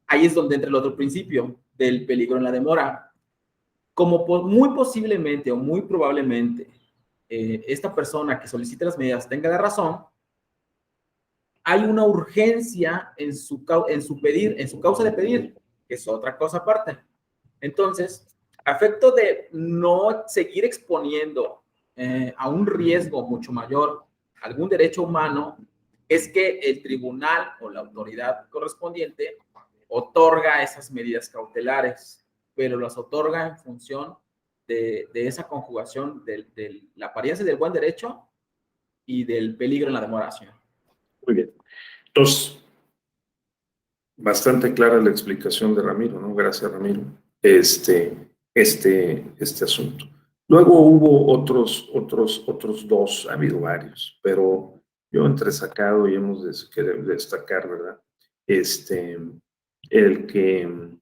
Ahí es donde entra el otro principio del peligro en la demora. Como muy posiblemente o muy probablemente esta persona que solicite las medidas tenga la razón, hay una urgencia en su causa de pedir, que es otra cosa aparte. Entonces, a efecto de no seguir exponiendo a un riesgo mucho mayor algún derecho humano, es que el tribunal o la autoridad correspondiente otorga esas medidas cautelares, pero las otorga en función de esa conjugación de la apariencia del buen derecho y del peligro en la demora, señor. Muy bien. Entonces, bastante clara la explicación de Ramiro, ¿no? Gracias, Ramiro. Este asunto. Luego hubo otros dos, ha habido varios, pero yo entresacado y hemos que destacar, ¿verdad? El que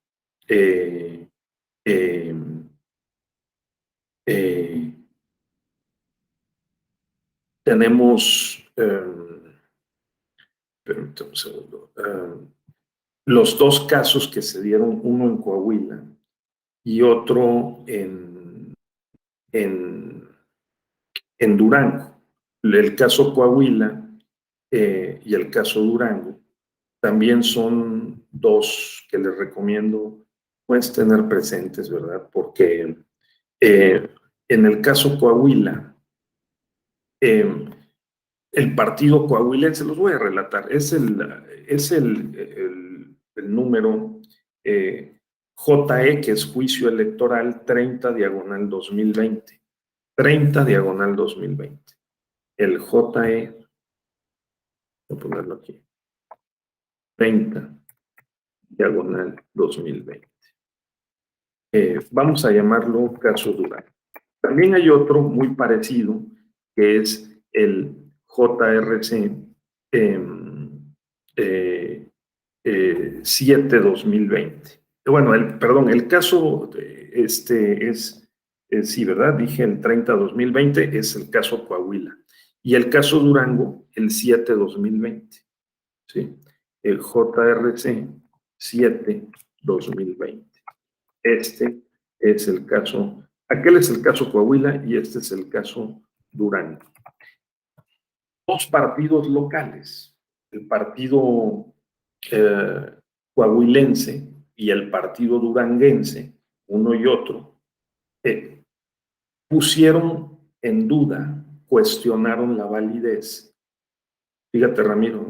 tenemos, permítame un segundo, los dos casos que se dieron, uno en Coahuila y otro en Durango. El caso Coahuila y el caso Durango también son dos que les recomiendo pues tener presentes, ¿verdad? Porque en el caso Coahuila, el partido coahuilense, los voy a relatar, es el número JE, que es juicio electoral 30/2020. 30/2020. El JE, voy a ponerlo aquí. 30 diagonal 2020. Vamos a llamarlo caso Durango. También hay otro muy parecido, que es el JRC 7-2020. Bueno, el caso sí, ¿verdad? Dije el 30-2020 es el caso Coahuila. Y el caso Durango, el 7-2020. ¿Sí? El JRC 7-2020. Este es el caso, aquel es el caso Coahuila y este es el caso Durango. Dos partidos locales, el partido coahuilense y el partido duranguense, uno y otro, pusieron en duda, cuestionaron la validez. Fíjate, Ramiro,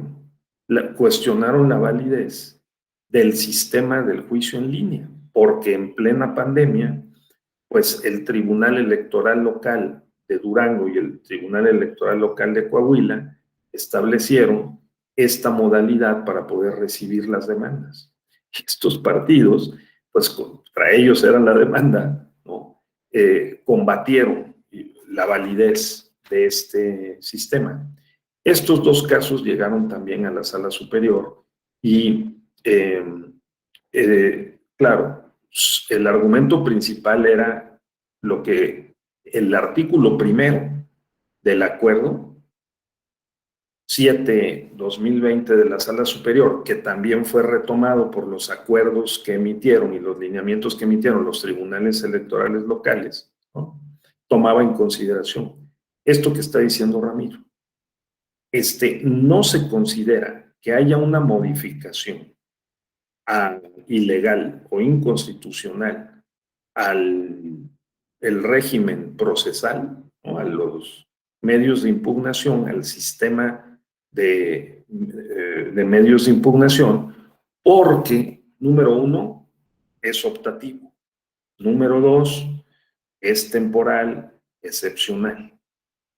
cuestionaron la validez del sistema del juicio en línea, porque en plena pandemia, pues el Tribunal Electoral Local de Durango y el Tribunal Electoral Local de Coahuila establecieron esta modalidad para poder recibir las demandas. Estos partidos, pues contra ellos era la demanda, ¿no? Combatieron la validez de este sistema. Estos dos casos llegaron también a la Sala Superior y, claro, el argumento principal era lo que el artículo primero del acuerdo 7-2020 de la Sala Superior, que también fue retomado por los acuerdos que emitieron y los lineamientos que emitieron los tribunales electorales locales, ¿no? Tomaba en consideración esto que está diciendo Ramiro. No se considera que haya una modificación ilegal o inconstitucional al el régimen procesal, ¿no? A los medios de impugnación, al sistema de medios de impugnación, porque, número uno, es optativo. Número dos, es temporal, excepcional.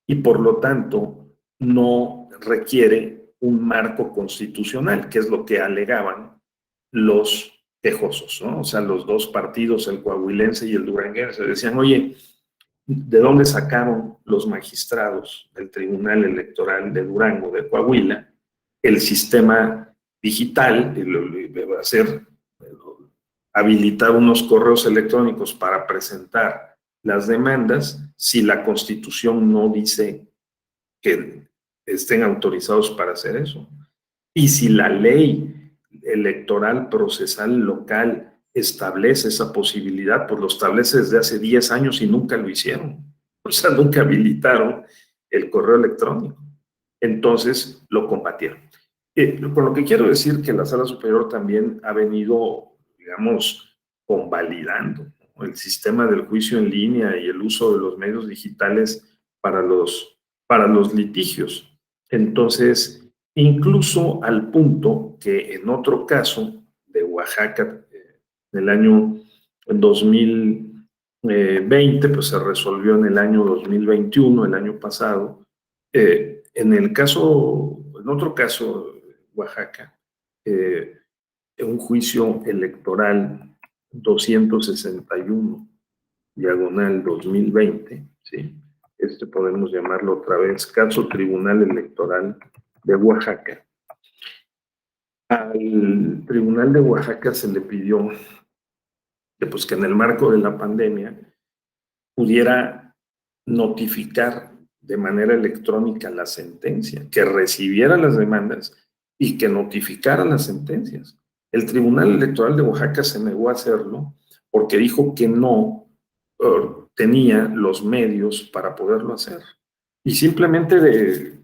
Y por lo tanto, no requiere un marco constitucional, que es lo que alegaban los quejosos, ¿no? O sea, los dos partidos, el coahuilense y el duranguense, decían, oye, ¿de dónde sacaron los magistrados del Tribunal Electoral de Durango, de Coahuila, el sistema digital, va a ser habilitar unos correos electrónicos para presentar las demandas si la Constitución no dice que estén autorizados para hacer eso? Y si la ley electoral procesal local establece esa posibilidad, pues lo establece desde hace 10 años y nunca lo hicieron. O sea, nunca habilitaron el correo electrónico. Entonces, lo combatieron. Con lo que quiero decir que la Sala Superior también ha venido, digamos, convalidando, ¿no?, el sistema del juicio en línea y el uso de los medios digitales para los litigios. Entonces, incluso al punto que en otro caso de Oaxaca, en el año 2020, pues se resolvió en el año 2021, el año pasado, en otro caso, Oaxaca, un juicio electoral 261, diagonal 2020, ¿sí? Podemos llamarlo otra vez, caso Tribunal Electoral de Oaxaca. Al Tribunal de Oaxaca se le pidió que en el marco de la pandemia pudiera notificar de manera electrónica la sentencia, que recibiera las demandas y que notificara las sentencias. El Tribunal Electoral de Oaxaca se negó a hacerlo porque dijo que no tenía los medios para poderlo hacer. Y simplemente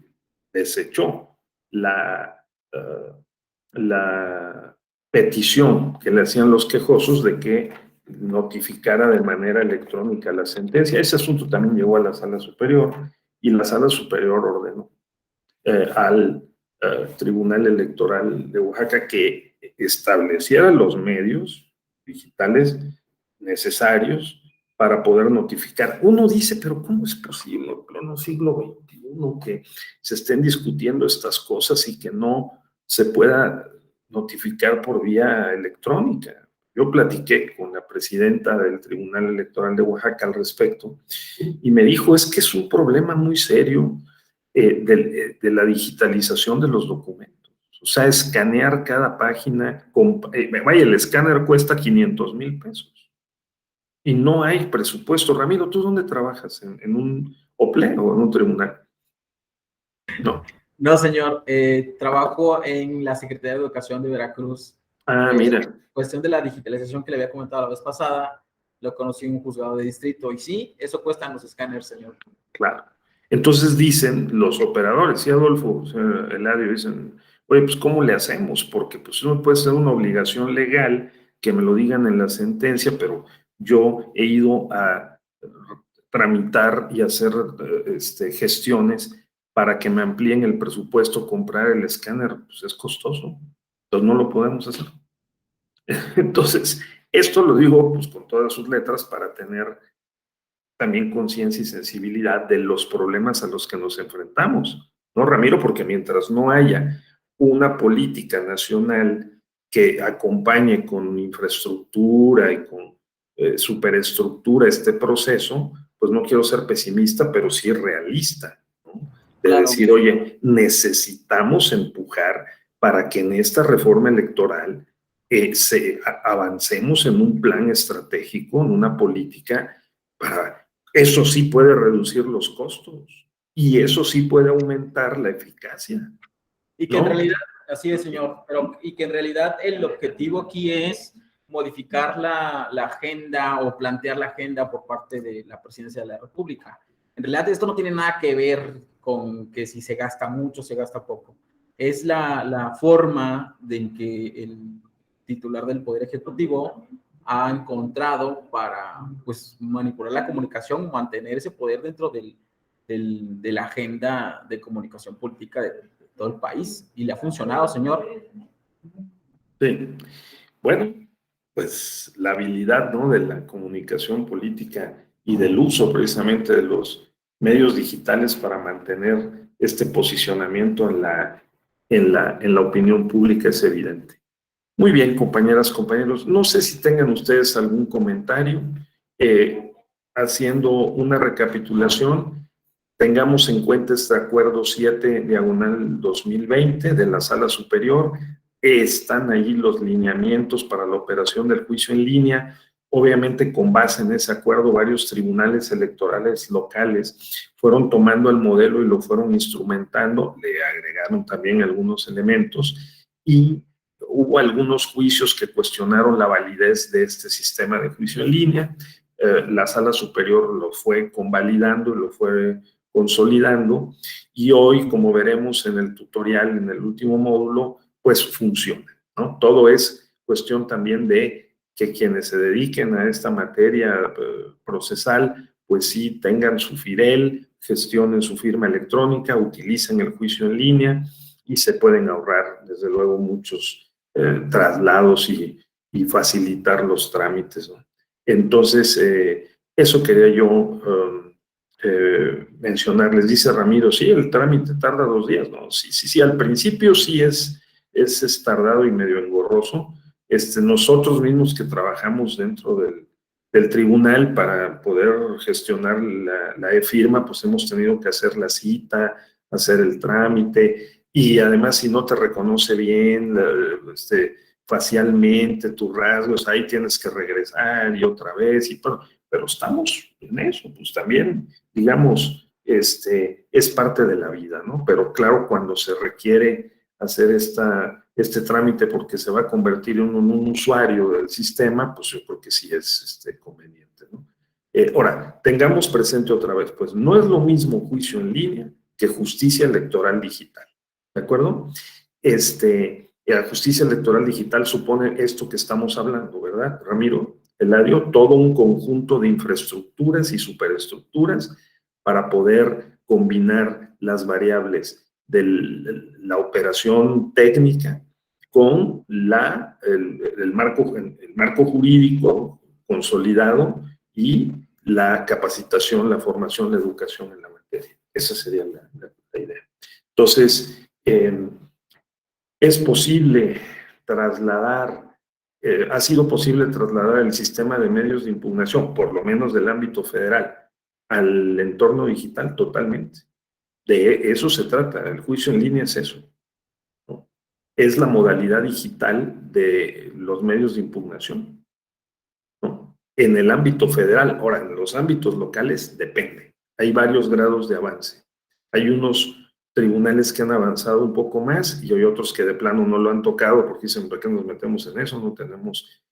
desechó la petición que le hacían los quejosos de que notificara de manera electrónica la sentencia. Ese asunto también llegó a la Sala Superior y la Sala Superior ordenó al Tribunal Electoral de Oaxaca que estableciera los medios digitales necesarios para poder notificar. Uno dice, pero ¿cómo es posible en pleno siglo XXI que se estén discutiendo estas cosas y que no se pueda notificar por vía electrónica. Yo platiqué con la presidenta del Tribunal Electoral de Oaxaca al respecto y me dijo, es que es un problema muy serio de la digitalización de los documentos. O sea, escanear cada página, vaya, el escáner cuesta 500,000 pesos y no hay presupuesto. Ramiro, ¿tú dónde trabajas? ¿En un OPLE o en un tribunal? No. No, señor. Trabajo en la Secretaría de Educación de Veracruz. Ah, mira. Cuestión de la digitalización que le había comentado la vez pasada, lo conocí en un juzgado de distrito. Y sí, eso cuestan los escáneres, señor. Claro. Entonces dicen los operadores, sí, Adolfo, Eladio, dicen, oye, pues ¿cómo le hacemos? Porque pues no puede ser una obligación legal que me lo digan en la sentencia, pero yo he ido a tramitar y hacer gestiones para que me amplíen el presupuesto, comprar el escáner, pues es costoso, entonces no lo podemos hacer. Entonces, esto lo digo pues con todas sus letras para tener también conciencia y sensibilidad de los problemas a los que nos enfrentamos, ¿no, Ramiro? Porque mientras no haya una política nacional que acompañe con infraestructura y con superestructura este proceso, pues no quiero ser pesimista, pero sí realista, ¿no? De Claro. Decir, oye, necesitamos empujar para que en esta reforma electoral avancemos en un plan estratégico, en una política para... Eso sí puede reducir los costos y eso sí puede aumentar la eficacia. Y que en realidad, así es, señor, y que en realidad el objetivo aquí es modificar la agenda o plantear la agenda por parte de la Presidencia de la República. En realidad esto no tiene nada que ver con que si se gasta mucho, se gasta poco. Es la forma de que el titular del Poder Ejecutivo ha encontrado para pues manipular la comunicación, mantener ese poder dentro de la agenda de comunicación política de todo el país. Y le ha funcionado, señor. Sí. Bueno, pues la habilidad, ¿no?, de la comunicación política y del uso precisamente de los medios digitales para mantener este posicionamiento en la opinión pública es evidente. Muy bien, compañeras, compañeros. No sé si tengan ustedes algún comentario. Haciendo una recapitulación, tengamos en cuenta este acuerdo 7/2020 de la Sala Superior. Están ahí los lineamientos para la operación del juicio en línea. Obviamente, con base en ese acuerdo, varios tribunales electorales locales fueron tomando el modelo y lo fueron instrumentando, le agregaron también algunos elementos y hubo algunos juicios que cuestionaron la validez de este sistema de juicio en línea. La Sala Superior lo fue convalidando y lo fue consolidando y hoy, como veremos en el tutorial, en el último módulo, pues funciona, ¿no? Todo es cuestión también de que quienes se dediquen a esta materia procesal, pues sí tengan su FIDEL, gestionen su firma electrónica, utilicen el juicio en línea y se pueden ahorrar, desde luego, muchos traslados y facilitar los trámites, ¿no? Entonces, eso quería yo mencionarles. Dice Ramiro, sí, el trámite tarda 2 días, ¿no? Sí, al principio sí es tardado y medio engorroso. Nosotros mismos que trabajamos dentro del tribunal para poder gestionar la e-firma, pues hemos tenido que hacer la cita, hacer el trámite, y además si no te reconoce bien facialmente tus rasgos, ahí tienes que regresar y otra vez, pero estamos en eso, pues también, digamos, es parte de la vida, ¿no? Pero claro, cuando se requiere hacer este trámite porque se va a convertir en un usuario del sistema, pues yo creo que sí es conveniente, ¿no? Ahora, tengamos presente otra vez, pues no es lo mismo juicio en línea que justicia electoral digital, ¿de acuerdo? La justicia electoral digital supone esto que estamos hablando, ¿verdad, Ramiro? Eladio, todo un conjunto de infraestructuras y superestructuras para poder combinar las variables de la operación técnica con el marco jurídico consolidado y la capacitación, la formación, la educación en la materia. Esa sería la idea. Entonces, es posible trasladar, ha sido posible trasladar el sistema de medios de impugnación, por lo menos del ámbito federal, al entorno digital totalmente. De eso se trata, el juicio en línea es eso, ¿no? Es la modalidad digital de los medios de impugnación, ¿no? En el ámbito federal. Ahora, en los ámbitos locales depende. Hay varios grados de avance. Hay unos tribunales que han avanzado un poco más y hay otros que de plano no lo han tocado porque dicen, ¿por qué nos metemos en eso? No tenemos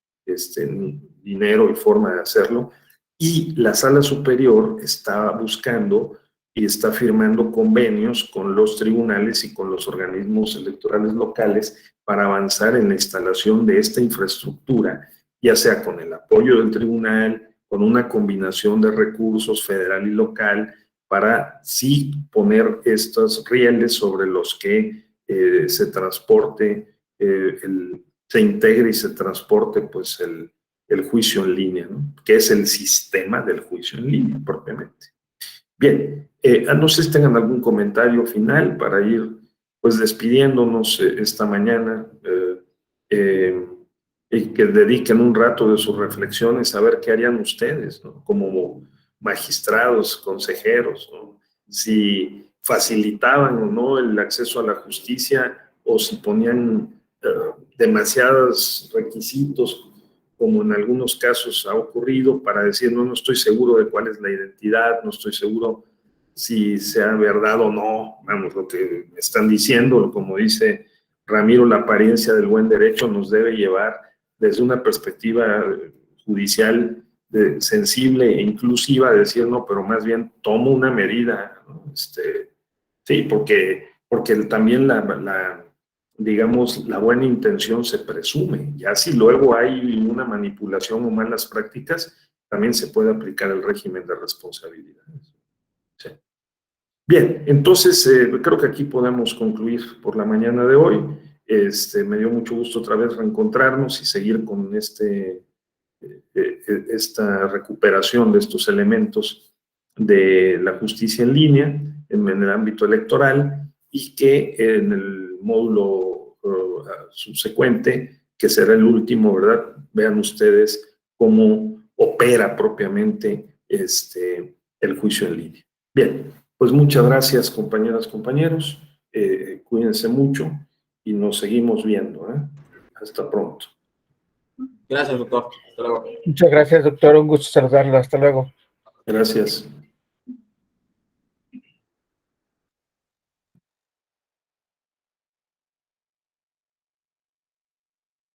dinero y forma de hacerlo. Y la Sala Superior está buscando y está firmando convenios con los tribunales y con los organismos electorales locales para avanzar en la instalación de esta infraestructura, ya sea con el apoyo del tribunal, con una combinación de recursos federal y local, para sí poner estos rieles sobre los que se transporte, se integre y se transporte pues el juicio en línea, ¿no? Que es el sistema del juicio en línea propiamente. Bien, no sé si tengan algún comentario final para ir pues despidiéndonos esta mañana y que dediquen un rato de sus reflexiones a ver qué harían ustedes, ¿no? Como magistrados, consejeros, ¿no? Si facilitaban o no el acceso a la justicia o si ponían demasiados requisitos, como en algunos casos ha ocurrido, para decir, no estoy seguro de cuál es la identidad, no estoy seguro si sea verdad o no, vamos, lo que me están diciendo, como dice Ramiro, la apariencia del buen derecho nos debe llevar desde una perspectiva judicial sensible e inclusiva, decir, no, pero más bien tomo una medida, ¿no? Sí, porque también digamos, la buena intención se presume. Ya si luego hay una manipulación o malas prácticas, también se puede aplicar el régimen de responsabilidades. Sí. Bien, entonces creo que aquí podemos concluir por la mañana de hoy. Me dio mucho gusto otra vez reencontrarnos y seguir con esta recuperación de estos elementos de la justicia en línea en el ámbito electoral, y que en el módulo subsecuente, que será el último, ¿verdad? Vean ustedes cómo opera propiamente el juicio en línea. Bien, pues muchas gracias, compañeras, compañeros. Cuídense mucho y nos seguimos viendo, ¿eh? Hasta pronto. Gracias, doctor. Hasta luego. Muchas gracias, doctor. Un gusto saludarlo. Hasta luego. Gracias.